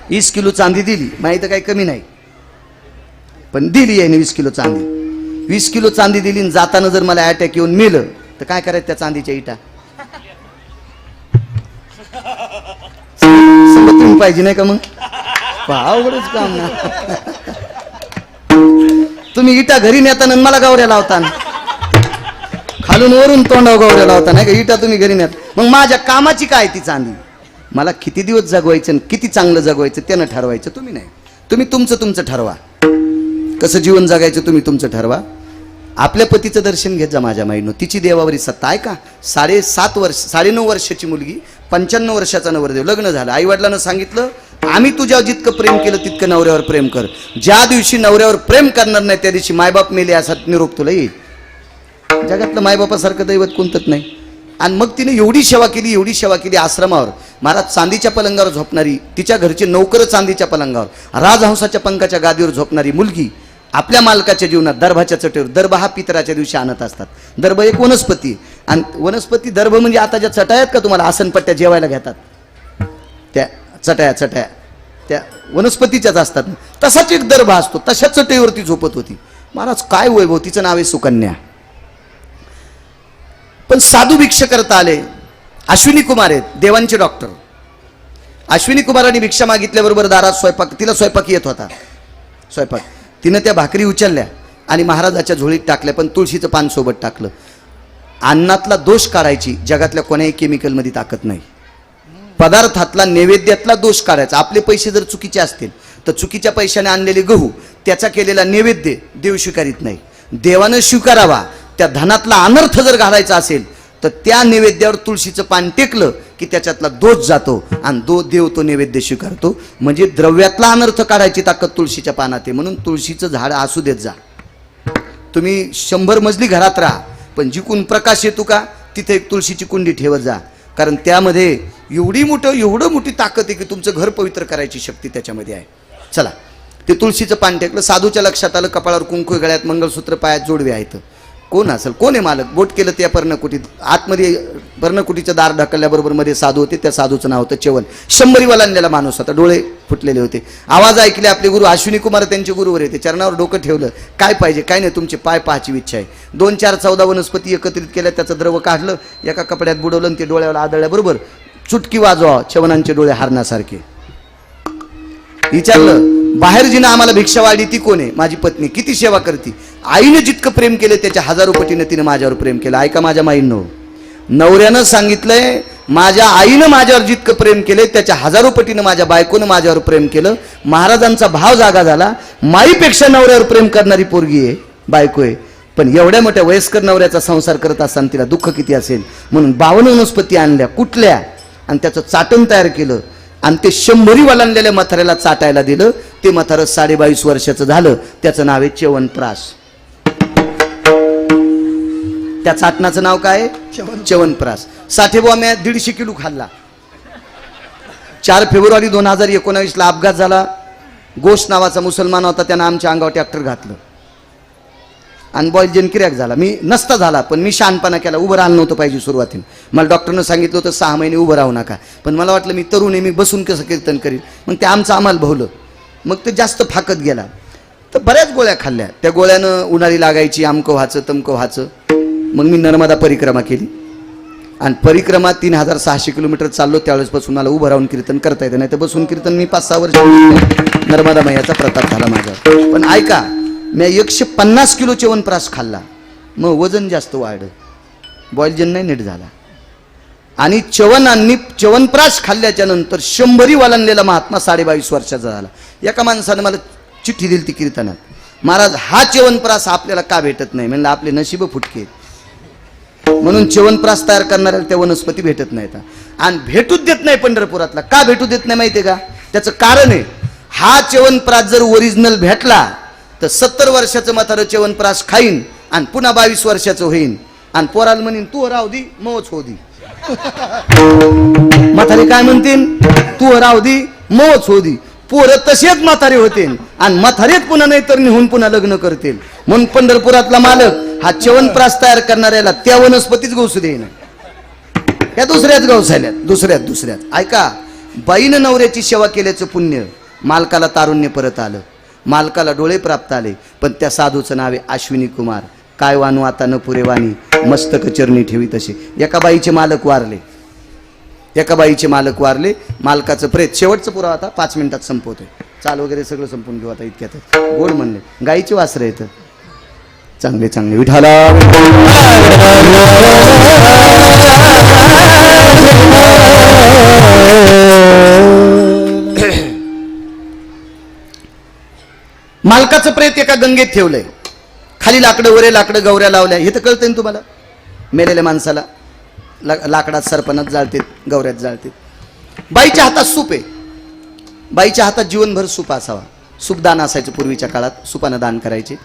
20 किलो चांदी दिली, माहिती काही कमी नाही, पण दिली याने 20 किलो चांदी. 20 किलो चांदी दिली आणि जाताना जर मला अटॅक येऊन मेलं तर काय करायचं त्या चांदीच्या इटा? तुम्ही पाहिजे नाही का मग? अवघडच काम ना. तुम्ही इटा घरी नेताना मला गावऱ्या लावता, खालून वरून तोंडावर गावऱ्या लावता नाही का, इटा तुम्ही घरी नेत. मग माझ्या कामाची काय ती चांदी? मला किती दिवस जगवायचं, किती चांगलं जगवायचं त्यानं ठरवायचं, तुम्ही नाही. तुम्ही तुमचं ठरवा, कसं जीवन जगायचं तुम्ही तुमचं ठरवा. आपल्या पतीचं दर्शन घेत जा माझ्या माईनं, तिची देवावरी सत्ता आहे का. 9.5 वर्षाची मुलगी, 95 वर्षाचा नवरदेव, लग्न झालं. आई वडिलांना सांगितलं आम्ही तुझ्यावर जितकं प्रेम केलं तितकं नवऱ्यावर प्रेम कर. ज्या दिवशी नवऱ्यावर प्रेम करणार नाही त्या दिवशी मायबाप मेले असा निरोप तुला येईल. जगातलं मायबापासारखं दैवत कोणतंच नाही. आणि मग तिने एवढी सेवा केली आश्रमावर. महाराज चांदीच्या पलंगावर झोपणारी, तिच्या घरचे नौकर चांदीच्या पलंगावर, राजहंसाच्या पंखाच्या गादीवर झोपणारी मुलगी आपल्या मालकाच्या जीवनात दर्भाच्या चटेवर, दर्भ हा पितराच्या दिवशी आणत असतात. दर्भ एक वनस्पती, आणि वनस्पती दर्भ म्हणजे आता ज्या चटाया आहेत का तुम्हाला आसनपट्ट्या जेवायला घेतात, त्या चटाया त्या वनस्पतीच्याच असतात. तसाच एक दर्भ असतो, तशा चटईवरती झोपत होती. महाराज काय वैभव, तिचं नाव आहे सुकन्या. पण साधू भिक्षा करता आले. अश्विनी कुमार आहेत, देवांचे डॉक्टर. अश्विनी कुमारांनी भिक्षा मागितल्याबरोबर दारात स्वयंपाक, तिला स्वयंपाक येत होता, स्वयंपाक. तिनं त्या भाकरी उचलल्या आणि महाराजाच्या झोळीत टाकल्या, पण तुळशीचं पान सोबत टाकलं. अन्नातला दोष काढायची जगातल्या कोण्याही केमिकलमध्ये ताकद नाही. पदार्थातला नैवेद्यातला दोष काढायचा. आपले पैसे जर चुकीचे असतील तर चुकीच्या पैशाने आणलेले गहू, त्याचा केलेला नैवेद्य देव स्वीकारित नाही. देवानं स्वीकारावा. त्या धनातला अनर्थ जर घालायचा असेल तर त्या नैवेद्यावर तुळशीचं पान टेकलं की त्याच्यातला दोष जातो आणि देव तो नैवेद्य स्वीकारतो. म्हणजे द्रव्यातला अनर्थ काढायची ताकद तुळशीच्या पानात आहे. म्हणून तुळशीचं झाड असू देत जा. तुम्ही 100 मजली घरात राहा, पण जिकून प्रकाश येतो का तिथे एक तुळशीची कुंडी ठेवत जा, कारण त्यामध्ये एवढं मोठी ताकद आहे की तुमचं घर पवित्र करायची शक्ती त्याच्यामध्ये आहे. चला, ते तुळशीचं पान टेकलं. साधूच्या लक्षात आलं कपाळावर कुंकू, गळ्यात मंगळसूत्र, पायात जोडवे आहेत. कोण असेल, कोण आहे मालक? बोट केलं त्या पर्णकुटीत. आतमध्ये पर्णकुटीचं दार ढकलल्याबरोबर मध्ये साधू होते. त्या साधूचं नाव होतं चवन. 100 वलांडलेला माणूस होता, डोळे फुटलेले होते. आवाज ऐकले आपले गुरु अश्विनी कुमार त्यांचे गुरुवर येते. चरणावर डोकं ठेवलं. काय पाहिजे? काय नाही, तुमचे पाय पाहायची इच्छा आहे. 2, 4, 14 वनस्पती एकत्रित केल्या, त्याचं द्रव काढलं, एका कपड्यात बुडवलं आणि ते डोळ्यावर आदळल्याबरोबर चुटकी वाजवा, चवनांचे डोळे हारण्यासारखे. विचारलं बाहेर जिनं आम्हाला भिक्षा वाढली ती कोण आहे? माझी पत्नी. किती सेवा करते? आईनं जितकं प्रेम केलं त्याच्या 1000 पटीनं तिनं माझ्यावर प्रेम केलं. ऐका माझ्या माईनं, नवऱ्यानं सांगितलंय माझ्या आईनं माझ्यावर जितकं प्रेम केलंय त्याच्या 1000 पटीनं माझ्या बायकोनं माझ्यावर प्रेम केलं. महाराजांचा भाव जागा झाला. माईपेक्षा नवऱ्यावर प्रेम करणारी पोरगी आहे, बायको आहे. पण एवढ्या मोठ्या वयस्कर नवऱ्याचा संसार करत असताना तिला दुःख किती असेल. म्हणून 52 वनस्पती आणल्या, कुठल्या, आणि त्याचं चाटण तयार केलं आणि ते 100 वलांडलेल्या म्हाताऱ्याला चाटायला दिलं. ते म्हातारं 22.5 वर्षाचं झालं. त्याचं नाव आहे च्यवनप्राश. त्या चाटणाचं नाव काय? च्यवनप्राश. साठेबुवा मी 150 किलो खाल्ला. 4 फेब्रुवारी 2019ला अपघात झाला. गोश नावाचा मुसलमान होता, त्यानं आमच्या अंगावर ट्रॅक्टर घातलं आणि बॉयजन क्रॅक झाला. मी नसता झाला, पण मी शहाणपणा केला. उभं राहिलं नव्हतं पाहिजे सुरुवातीला. मला डॉक्टरनं सांगितलं होतं 6 महिने उभं राहू नका, पण मला वाटलं मी तरुण आहे, मी बसून कसं कीर्तन करीन. मग ते आमचं आम्हाला भवलं. मग ते जास्त फाकत गेला. तर बऱ्याच गोळ्या खाल्ल्या. त्या गोळ्यानं उन्हाळी लागायची, अमकं व्हायचं तमकं व्हायचं. मग मी नर्मदा परिक्रमा केली आणि परिक्रमा 3600 किलोमीटर चाललो. त्यावेळेसपासून मला उभं राहून कीर्तन करता येतं, नाही तर बसून कीर्तन मी 5-6 वर्ष नर्मदा मैयाचा प्रताप झाला माझा. पण ऐका, मी 150 किलो च्यवनप्राश खाल्ला. मग वजन जास्त वाढलं, बॉयलजन नाही नीट झाला. आणि च्यवनप्राश खाल्ल्याच्या नंतर 100 वलांडलेला महात्मा 22.5 वर्षाचा झाला. एका माणसानं मला चिठ्ठी दिली ती कीर्तनात, महाराज हा च्यवनप्राश आपल्याला का भेटत नाही? म्हणलं आपले नशीब फुटके, म्हणून च्यवनप्राश तयार करणाऱ्याला त्या वनस्पती भेटत नाहीत. आणि भेटूच देत नाही पंढरपुरातला. का भेटू देत नाही माहितीये का? त्याचं कारण आहे, हा च्यवनप्राश जर ओरिजिनल भेटला तर 70 वर्षाचं म्हातारं च्यवनप्राश खाईन आणि पुन्हा 22 वर्षाचं होईन आणि पोराला म्हणीन तू राहू दे मोच हो दी. म्हातारे काय म्हणतील, तू राहू दे मोच हो दी. पोरं तसेच म्हातारे होतील आणि म्हातारेच पुन्हा नाही तर निहून पुन्हा लग्न करतील. म्हणून पंढरपुरातला मालक हा च्यवनप्राश तयार करणाऱ्याला त्या वनस्पतीच गवसू देईन. या दुसऱ्याच गवसाल्यात दुसऱ्यात ऐका, बाईनं नवऱ्याची सेवा केल्याचं पुण्य मालकाला तारुण्य परत आलं, मालकाला डोळे प्राप्त आले. पण त्या साधूचं नाव आहे अश्विनी कुमार. काय वानू आता न पुरे वाणी, मस्तक चरणी ठेवी तसे. एका बाईचे मालक वारले, मालकाचं प्रेत. शेवटचं पुरावा आता 5 मिनिटात संपवतोय. चाल वगैरे सगळं संपून घेऊ आता इतक्यात. गोड म्हणले, गाईची वासरं येतं चांगले विठाला. मालकाचं प्रेत एका गंगेत ठेवलंय. खाली लाकडं वरे लाकडं गौऱ्या लावल्या. हे तर कळतंय ना तुम्हाला. मेलेल्या माणसाला लाकडात सरपणात जाळतात, गौऱ्यात जाळतात. बाईच्या हातात सूप आहे. बाईच्या हातात जीवनभर सूप असावा. सूपदान असायचं पूर्वीच्या काळात. सुपानं दान करायचे.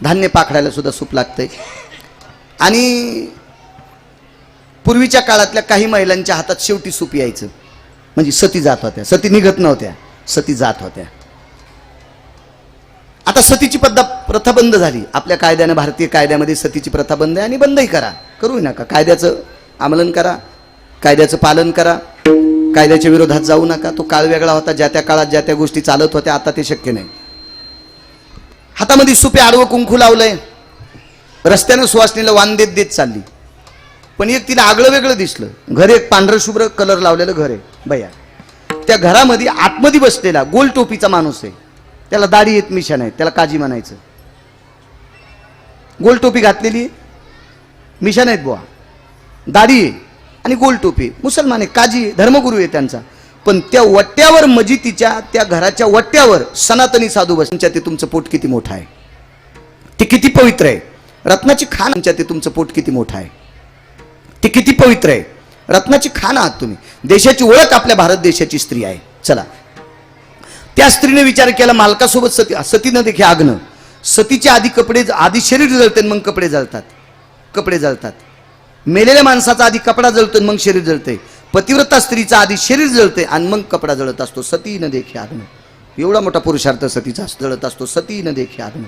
धान्य पाखडायला सुद्धा सूप लागतंय. आणि पूर्वीच्या काळातल्या काही महिलांच्या हातात शेवटी सूप यायचं. म्हणजे सती जात होत्या. सती निघत नव्हत्या, सती जात होत्या. आता सतीची प्रथा बंद झाली आपल्या कायद्याने. भारतीय कायद्यामध्ये सतीची प्रथा बंद आहे आणि बंदही करू नका. कायद्याचं अंमलन करा, कायद्याचं पालन करा, कायद्याच्या विरोधात जाऊ नका. तो काळ वेगळा होता. ज्या त्या काळात ज्या त्या गोष्टी चालत होत्या. आता ते शक्य नाही. हातामध्ये सुपे आडवं कुंकू लावलंय. रस्त्यानं सुवासनीला वाण देत चालली. पण एक तिला आगळं वेगळं दिसलं. घर एक पांढरं शुभ्र कलर लावलेलं घर आहे बया. त्या घरामध्ये आतमध्ये बसलेला गोल टोपीचा माणूस आहे. त्याला दाढी येत मिशन आहे. त्याला काजी म्हणायचं. गोल टोपी घातलेली, मिशन आहेत बुवा, दाढी आहे आणि गोल टोपी. मुसलमान आहे, काजी धर्मगुरू आहे त्यांचा. पण त्या वट्ट्यावर मजितीच्या त्या घराच्या वट्ट्यावर सनातनी साधू बसच्या. ते तुमचं पोट किती मोठं आहे, ते किती पवित्र आहे. रत्नाची खान. ते तुमचं पोट किती मोठं आहे, ते किती पवित्र आहे. रत्नाची खान आहात तुम्ही. देशाची ओळख आपल्या भारत देशाची स्त्री आहे. चला, त्या स्त्रीने विचार केला मालकासोबत सतीनं देखील आग्न. सतीच्या आधी आधी शरीर जळते मग कपडे जळतात. मेलेल्या माणसाचा आधी कपडा जळतो मग शरीर जळते. पतिव्रता स्त्रीचा आधी शरीर जळते आणि मग कपडा जळत असतो. सतीनं देखील आग्न. एवढा मोठा पुरुषार्थ सतीचा जळत असतो. सतीनं देखील आग्न.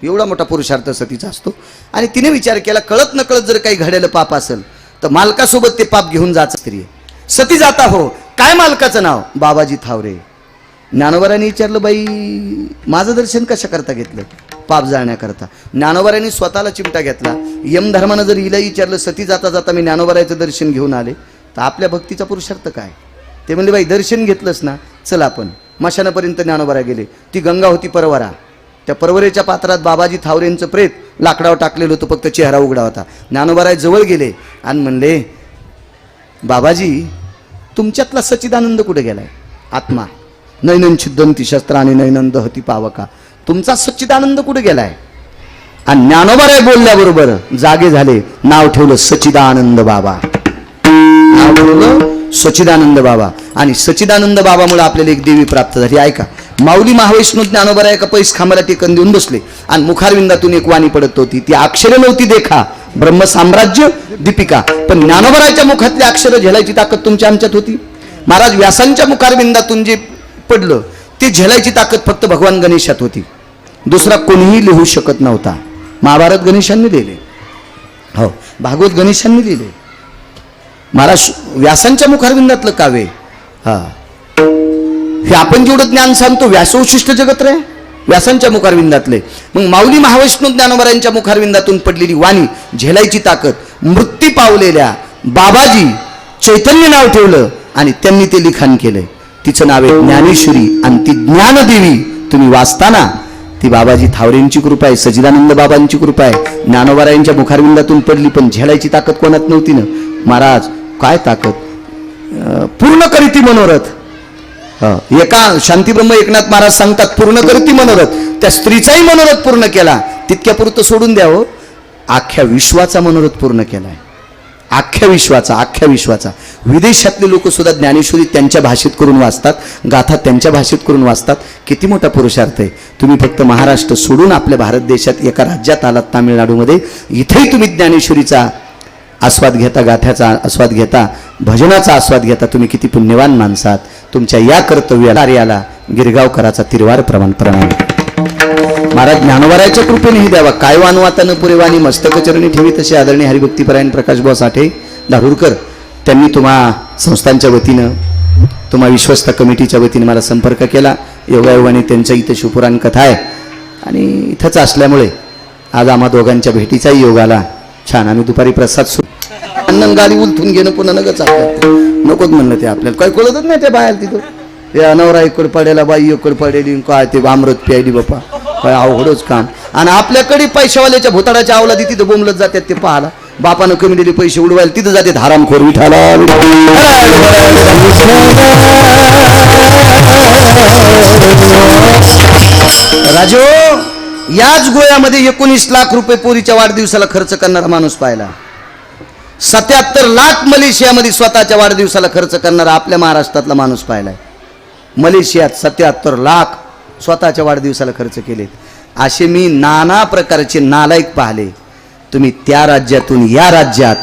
एवढा मोठा पुरुषार्थ सतीचा असतो. आणि तिने विचार केला कळत नकळत जर काही घडलेलं पाप असेल तर मालकासोबत ते पाप घेऊन जायचं. स्त्री सती जाता हो. काय मालकाचं नाव? बाबाजी थावरे. ज्ञानोबारांनी विचारलं बाई माझं दर्शन कशा करता घेतलं? पाप जाळण्याकरता. ज्ञानोबारांनी स्वतःला चिमटा घेतला. यमधर्मानं जर हिला विचारलं सती जाता जाता मी ज्ञानोबाराचं दर्शन घेऊन आले तर आपल्या भक्तीचा पुरुषार्थ काय? ते म्हणले बाई दर्शन घेतलंस ना, चल आपण मशानापर्यंत. ज्ञानोबारा गेले. ती गंगा होती परवरा. त्या परवरेच्या पात्रात बाबाजी थावरेंचं प्रेत लाकडावर टाकलेलं होतं. फक्त चेहरा उघडा होता. ज्ञानोबाराय जवळ गेले आणि म्हणले बाबाजी तुमच्यातला सच्चिदानंद कुठे गेलाय? आत्मा. नैनन छिद्दंती शस्त्राने नैनन दहती पावका. तुमचा सच्चिदानंद कुठे गेलाय? आणि ज्ञानोबाराय बोलल्याबरोबर जागे झाले. नाव ठेवलं सच्चिदानंद बाबा. नाव ठेवलं सच्चिदानंद बाबा. आणि सच्चिदानंद बाबामुळे आपल्याला एक देवी प्राप्त झाली. ऐका, माऊली महावैष्णव ज्ञानोबाराय एका पैस खांबाला टेकन देऊन बसले आणि मुखारविंदातून एक वाणी पडत होती. ती अक्षरे नव्हती देखा ब्रह्म साम्राज्य दीपिका. पण ज्ञानोबारायच्या मुखातली अक्षरं झेलायची ताकद तुमच्या आमच्यात होती. महाराज व्यासांच्या मुखारविंदातून जे पडलं ते झेलायची ताकद फक्त भगवान गणेशात होती. दुसरा कोणीही लिहू शकत नव्हता. महाभारत गणेशांनी लिहिले. हो, भागवत गणेशांनी लिहिले. महाराज व्यासांच्या मुखारविंदातलं काव्य. हा, हे आपण जेवढं ज्ञान सांगतो व्यासोशिष्ट जगत रे व्यासांच्या मुखारविंदातले. मग माऊली महावैष्णव ज्ञानोबारायांच्या मुखारविंदातून पडलेली वाणी झेलायची ताकद मृत्यू पावलेल्या बाबाजी चैतन्य नाव ठेवलं आणि त्यांनी ते लिखाण केलंय. तिचं नाव आहे ज्ञानेश्वरी. आणि ती ज्ञानदेवी तुम्ही वाचताना ती बाबाजी थावरेंची कृपा आहे, सच्चिदानंद बाबांची कृपा आहे. ज्ञानोबारायांच्या मुखारविंदातून पडली पण झेलायची ताकद कोणात नव्हती ना. महाराज काय ताकद! पूर्ण करीती मनोरथ. एका शांतीब्रह्म एकनाथ महाराज सांगतात पूर्ण करती मनोरथ. त्या स्त्रीचाही मनोरथ पूर्ण केला. तितक्यापुरतं सोडून द्यावं, अख्ख्या विश्वाचा मनोरथ पूर्ण केलाय. अख्ख्या विश्वाचा विदेशातले लोक सुद्धा ज्ञानेश्वरी त्यांच्या भाषेत करून वाचतात, गाथा त्यांच्या भाषेत करून वाचतात. किती मोठा पुरुषार्थ आहे. तुम्ही फक्त महाराष्ट्र सोडून आपल्या भारत देशात एका राज्यात आलात, तामिळनाडूमध्ये, इथेही तुम्ही ज्ञानेश्वरीचा आस्वाद घेता, गाथ्याचा आस्वाद घेता, भजनाचा आस्वाद घेता. तुम्ही किती पुण्यवान माणसात. तुमच्या या कर्तव्याला गिरगावकराचा तिरवार प्रमाण. महाराज ज्ञानोबारायच्या कृपेने ही द्यावा. काय वानवातानं पुरेवानी मस्तकचरणी ठेवी तसे आदरणीय हरिभक्तीपरायण प्रकाशभाऊ साठे धारूरकर त्यांनी तुम्हा संस्थांच्या वतीनं, तुम्हा विश्वस्त कमिटीच्या वतीने मला संपर्क केला. योगायोगाने त्यांच्या इथे शिवपुराण कथा आहे आणि इथंच असल्यामुळे आज आम्हा दोघांच्या भेटीचाही योग आला. छान. आम्ही दुपारी प्रसाद अन्न गाडी उलथून घेणं पुन्हा नगच आपल्याला नकोच म्हणलं. ते आपल्याला काही कळतच नाही. ते बाहेर तिथं ते अनवरा इकड पडेला, बाई इकड पडेली, काय ते अमृत प्यायली बापा, काय अवघडच काम. आणि आपल्याकडे पैशावाल्याच्या भोताडाच्या अवलादी तिथं बोंबलत जातात. ते पाहाला बापानं कमी दिले पैसे उडवायला तिथं जाते हरामखोर. विठाला राजो, याच गोव्यामध्ये 19 लाख रुपये पोरीच्या वाढदिवसाला खर्च करणारा माणूस पाहिला. 77 लाख मलेशियामध्ये स्वतःच्या वाढदिवसाला खर्च करणारा आपल्या महाराष्ट्रातला माणूस पाहिलाय. मलेशियात 77 लाख स्वतःच्या वाढदिवसाला खर्च केलेत. असे मी नाना प्रकारचे नालायक पाहिले. तुम्ही त्या राज्यातून या राज्यात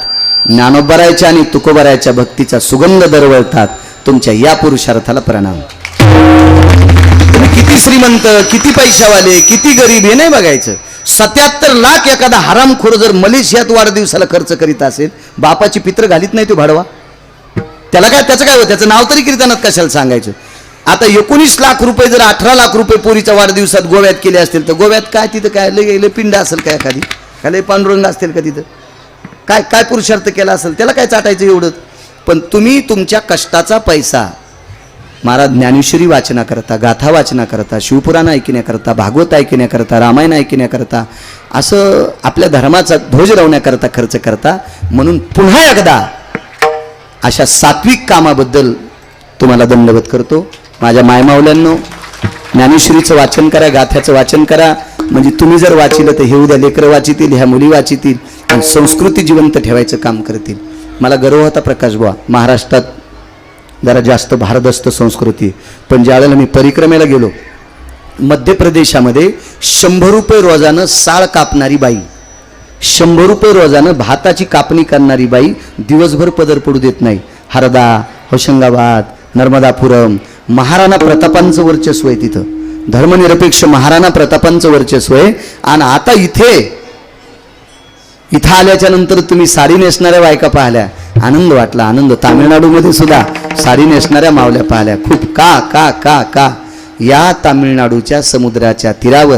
ज्ञानोबारायच्या आणि तुकोबारायच्या भक्तीचा सुगंध दरवळतात. तुमच्या या पुरुषार्थाला प्रणाम. तुम्ही किती श्रीमंत, किती पैशावाले, किती गरीब हे नाही बघायचं. 77 लाख एखादा हरामखोर जर मलेशियात वाढदिवसाला खर्च करीत असेल, बापाची पित्र घालीत नाही तो भाडवा. त्याला काय, त्याचं काय होतं, त्याचं नाव तरी कीर्तनात कशाला सांगायचं. आता 19 लाख रुपये जर 18 लाख रुपये पोरीच्या वाढदिवसात गोव्यात केले असतील तर गोव्यात काय तिथं काय लय पिंड असेल काय एखादी, काय लय पांडुरंग असतील का तिथं, काय काय पुरुषार्थ केला असेल, त्याला काय चाटायचं एवढं. पण तुम्ही तुमच्या कष्टाचा पैसा महाराज ज्ञानेश्वरी वाचनाकरता, गाथा वाचनाकरता, शिवपुराण ऐकण्याकरता, भागवत ऐकण्याकरता, रामायण ऐकण्याकरता, असं आपल्या धर्माचा ध्वज लावण्याकरता खर्च करता. म्हणून पुन्हा एकदा अशा सात्विक कामाबद्दल तुम्हाला दंडवत करतो. माझ्या मायमावल्यांनो, ज्ञानेश्वरीचं वाचन करा, गाथ्याचं वाचन करा. म्हणजे तुम्ही जर वाचिलं तर हे उद्या लेकरं वाचितील, ह्या मुली वाचितील आणि संस्कृती जिवंत ठेवायचं काम करतील. मला गर्व होता प्रकाश बुवा, महाराष्ट्रात जरा जास्त भारदस्त संस्कृती. पण ज्यावेळेला मी परिक्रमेला गेलो मध्य प्रदेशामध्ये, 100 रुपये रोजानं साळ कापणारी बाई, 100 रुपये रोजानं भाताची कापणी करणारी बाई दिवसभर पदर पडू देत नाही. हरदा, होशंगाबाद, नर्मदापुरम, महाराणा प्रतापांचं वर्चस्व आहे तिथं. धर्मनिरपेक्ष महाराणा प्रतापांचं वर्चस्व आहे. आणि आता इथं आल्याच्या नंतर तुम्ही साडी नेसणाऱ्या बायका पाहिल्या, आनंद वाटला, आनंद. तामिळनाडूमध्ये सुद्धा साडी नेसणाऱ्या मावल्या पाहिल्या. खूप का का का का या तामिळनाडूच्या समुद्राच्या तीरावर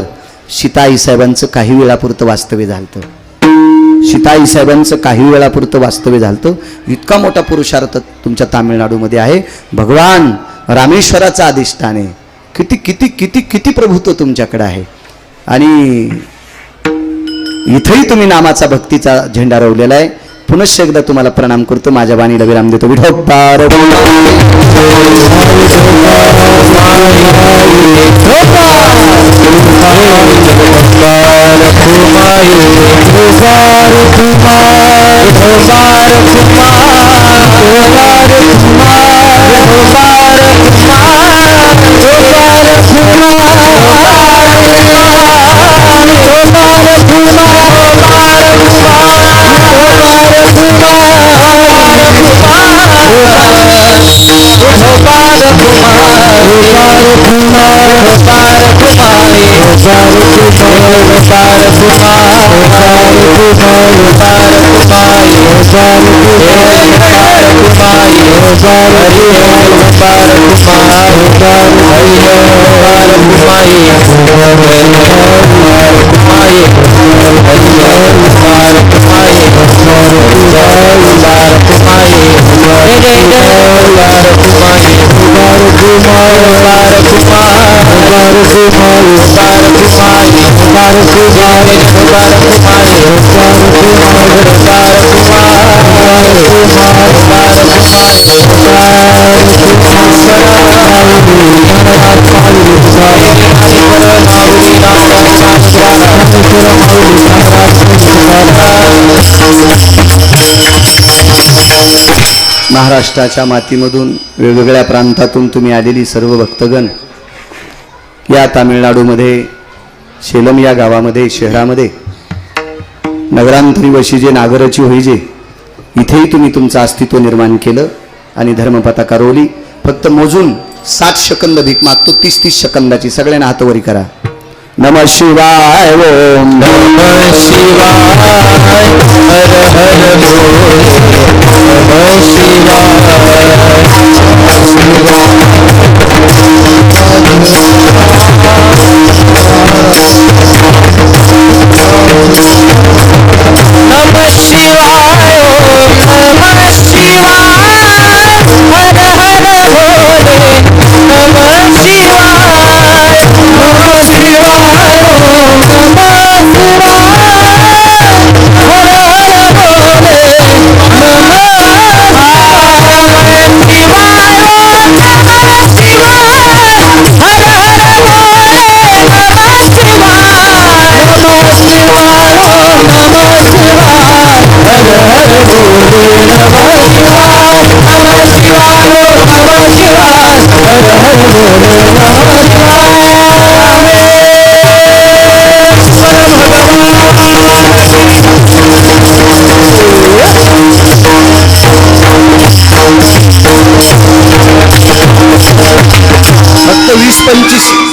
सीताई साहेबांचं काही वेळापुरतं वास्तव्य झालं. सीताई साहेबांचं काही वेळापुरतं वास्तव्य झालं. इतका मोठा पुरुषार्थ तुमच्या तामिळनाडूमध्ये आहे. भगवान रामेश्वराचा अधिष्ठान आहे. किती किती किती किती प्रभुत्व तुमच्याकडे आहे. आणि इथेही तुम्ही नामाचा, भक्तीचा झेंडा रोवलेला आहे. पुनश्च एकदा तुम्हाला प्रणाम करतो. माझ्या वाणीला विराम देतो. विठोबार महाराष्ट्राच्या मातीमधून वेगवेगळ्या प्रांतातून तुम्ही आलेली सर्व भक्तगण या तामिळनाडूमध्ये शेलम या गावामध्ये शहरामध्ये नगरांतरी वशी जे नागराची होईजे इथेही तुम्ही तुमचं अस्तित्व निर्माण केलं आणि धर्मपताका रोवली. फक्त मोजून 7 सेकंद भीक मागतो. 30-30 सेकंदाची. सगळ्यांना हातवरी करा. नमः शिवाय ओम नमः शिवाय हर हर बोले नमः शिवाय नमः शिवाय ओम नमः शिवाय हर हर बोले नमः शिवाय नमः शिवाय ओम नमः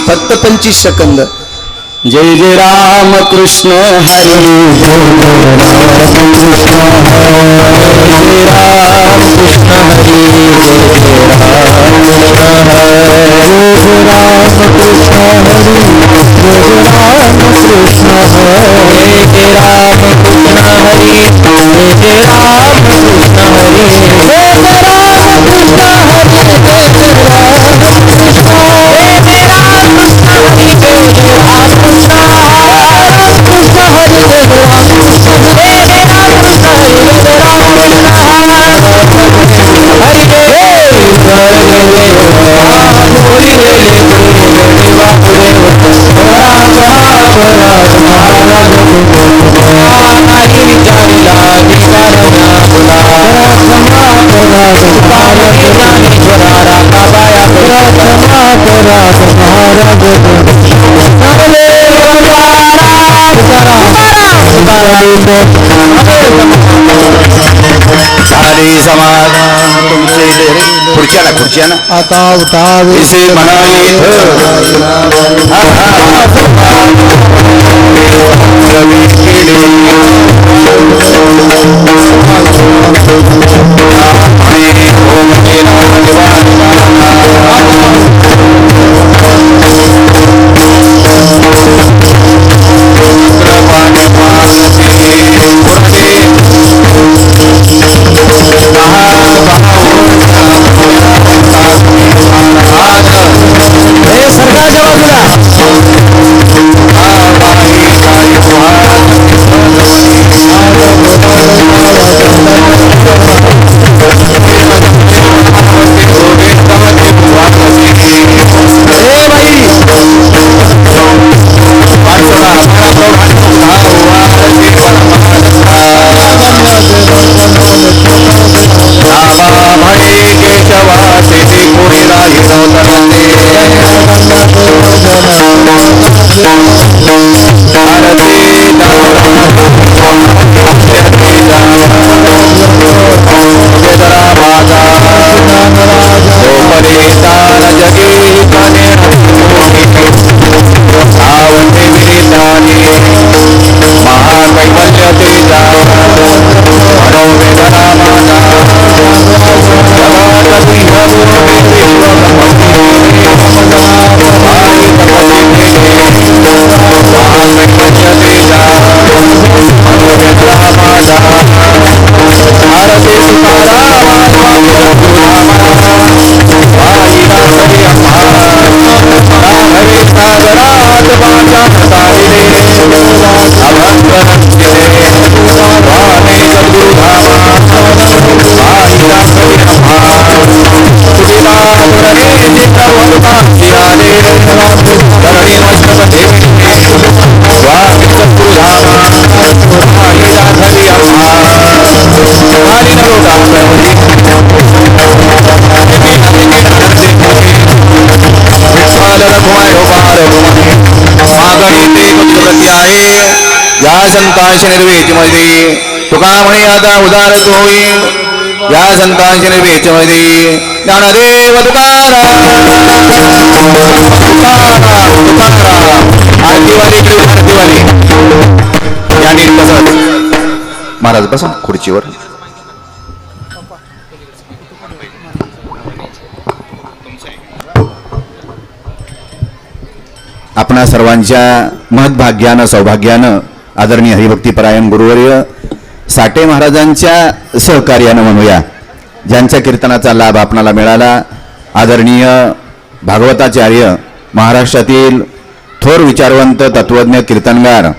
फक्त 25 सेकंद. जय जय राम कृष्ण हरी समाधान तुमचे खुर्च्या आता उठावे म्हणाले सरकारच्या बाजूला
प्रती आहे या संतांशी निर्वेचमध्ये तुका म्हणे आता उदार होई या संतांशी निर्वेचमध्ये ज्ञानदेव तुकाराम आरतीवाली आरतीवाली या नीट बसत महाराज बसा खुर्चीवर आपणा सर्वांच्या महद्भाग्यानं सौभाग्यानं आदरणीय हरिभक्तीपरायण गुरुवर्य साठे महाराजांच्या सहकार्यानं म्हणूया ज्यांच्या कीर्तनाचा लाभ आपणाला मिळाला आदरणीय भागवताचार्य महाराष्ट्रातील थोर विचारवंत तत्वज्ञ कीर्तनगार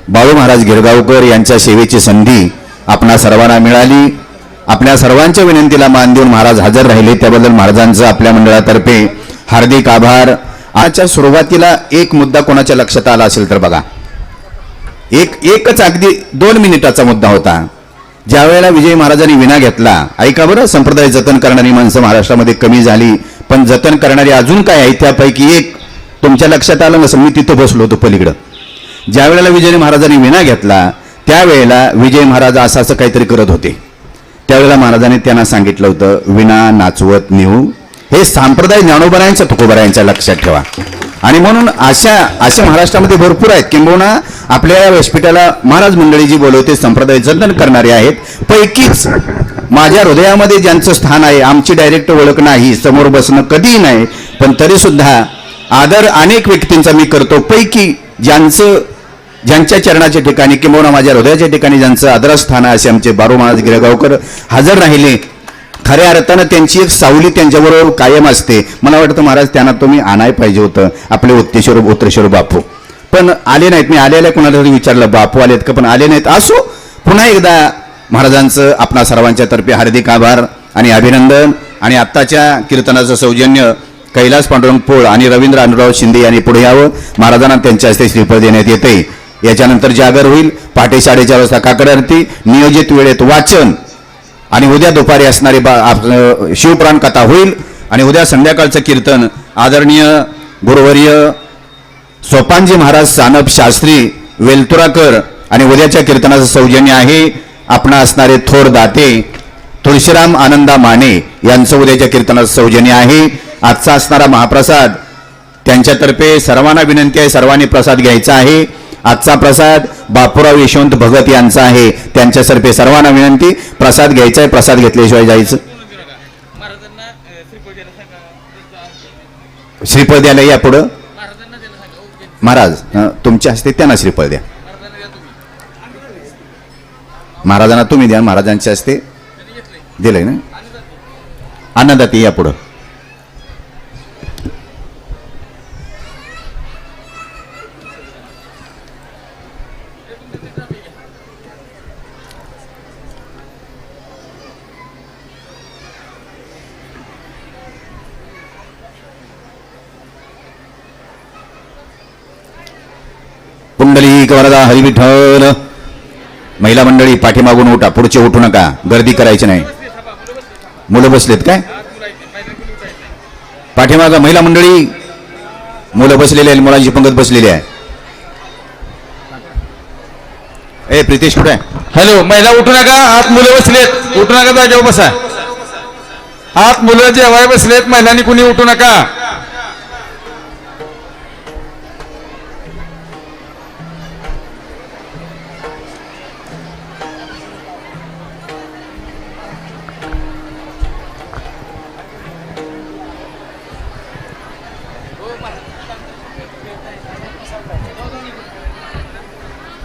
बाळू महाराज गिरगावकर यांच्या सेवेची संधी आपणा सर्वांना मिळाली. आपल्या सर्वांच्या विनंतीला मान देऊन महाराज हजर राहिले त्याबद्दल महाराजांचं आपल्या मंडळातर्फे हार्दिक आभार. आजच्या सुरुवातीला एक मुद्दा कोणाच्या लक्षात आला असेल तर बघा एकच अगदी 2 मिनिटाचा मुद्दा होता. ज्या वेळेला विजय महाराजांनी विना घेतला ऐका बरं संप्रदाय जतन करणारी माणसं महाराष्ट्रामध्ये कमी झाली पण जतन करणारी अजून काय आहे त्यापैकी एक तुमच्या लक्षात आलं नसेल मी तिथं बसलो होतो पलीकडं. ज्या वेळेला विजय महाराजांनी विना घेतला त्यावेळेला विजय महाराज असं काहीतरी करत होते. त्यावेळेला महाराजांनी त्यांना सांगितलं होतं विना नाचवत नेऊ हे संप्रदाय ज्ञानोबरायांच्या तुकोबरायांच्या लक्षात ठेवा. आणि म्हणून अशा महाराष्ट्रामध्ये भरपूर आहेत किंबहुना आपल्या व्यासपीठाला महाराज मंडळी जी बोलवते संप्रदाय जतन करणारे आहेत पैकीच माझ्या हृदयामध्ये ज्यांचं स्थान आहे आमची डायरेक्ट ओळख नाही समोर बसणं कधीही नाही पण तरी सुद्धा आदर अनेक व्यक्तींचा मी करतो. पैकी ज्यांच्या चरणाच्या ठिकाणी किंबहुना माझ्या हृदयाच्या ठिकाणी ज्यांचं आदरस्थान आहे असे आमचे बाळू महाराज गिरगावकर हजर राहिले. खऱ्या अर्थानं त्यांची एक सावली त्यांच्याबरोबर कायम असते. मला वाटतं महाराज त्यांना तुम्ही आणायला पाहिजे होतं आपले उत्तेश्वर बापू पण आले नाहीत. मी आलेल्या कोणाला तरी विचारलं बापू आलेत का पण आले नाहीत. असो पुन्हा एकदा महाराजांचं आपणा सर्वांच्या तर्फे हार्दिक आभार आणि अभिनंदन. आणि आत्ताच्या कीर्तनाचं सौजन्य कैलास पांडुरंग पोळ आणि रवींद्र अनुराव शिंदे यांनी पुढे यावं. महाराजांना त्यांच्या हस्ते श्रीफळ देण्यात येते. याच्यानंतर जागर होईल पहाटे 4:30 वाजता काकड आरती नियोजित वेळेत वाचन आणि उद्या दुपारी असणारी शिवपुराण कथा होईल. आणि उद्या संध्याकाळचं कीर्तन आदरणीय गुरुवर्य सोपानजी महाराज सानप शास्त्री वेलतुराकर आणि उद्याच्या कीर्तनाचं सौजन्य आहे आपणा असणारे थोर दाते तुळशीराम आनंदा माने यांचं उद्याच्या कीर्तनाचं सौजन्य आहे. आजचा असणारा महाप्रसाद त्यांच्यातर्फे सर्वांना विनंती आहे सर्वांनी प्रसाद घ्यायचा आहे. आजचा प्रसाद बापूराव यशवंत भगत यांचा आहे त्यांच्यातर्फे सर्वांना विनंती प्रसाद घ्यायचा आहे. प्रसाद घेतल्याशिवाय जायचं. श्रीफळ द्यायला या पुढं महाराज तुमच्या हस्ते त्यांना श्रीफळ द्या. महाराजांना तुम्ही द्या महाराजांच्या हस्ते दिलंय ना. अन्नदाते या पुढं. पुंडलिक वरदा हरिविठ्ठल. महिला मंडळी पाठीमागून उठा पुढचे उठू नका गर्दी करायची नाही. मुलं बसलेत काय पाठीमाग महिला मंडळी मुलं बसलेली आहेत मुलांची पंगत बसलेली आहे. ए प्रितेश कुठे आहे.
हॅलो महिला उठू नका आत मुलं बसलेत उठू नका जागेवर बसा. आत मुलं जेवाय बसलेत महिलांनी कुणी उठू नका.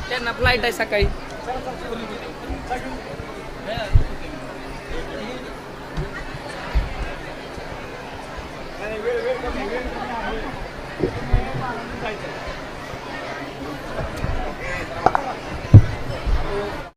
त्यांना फ्लाईट आहे सकाळी.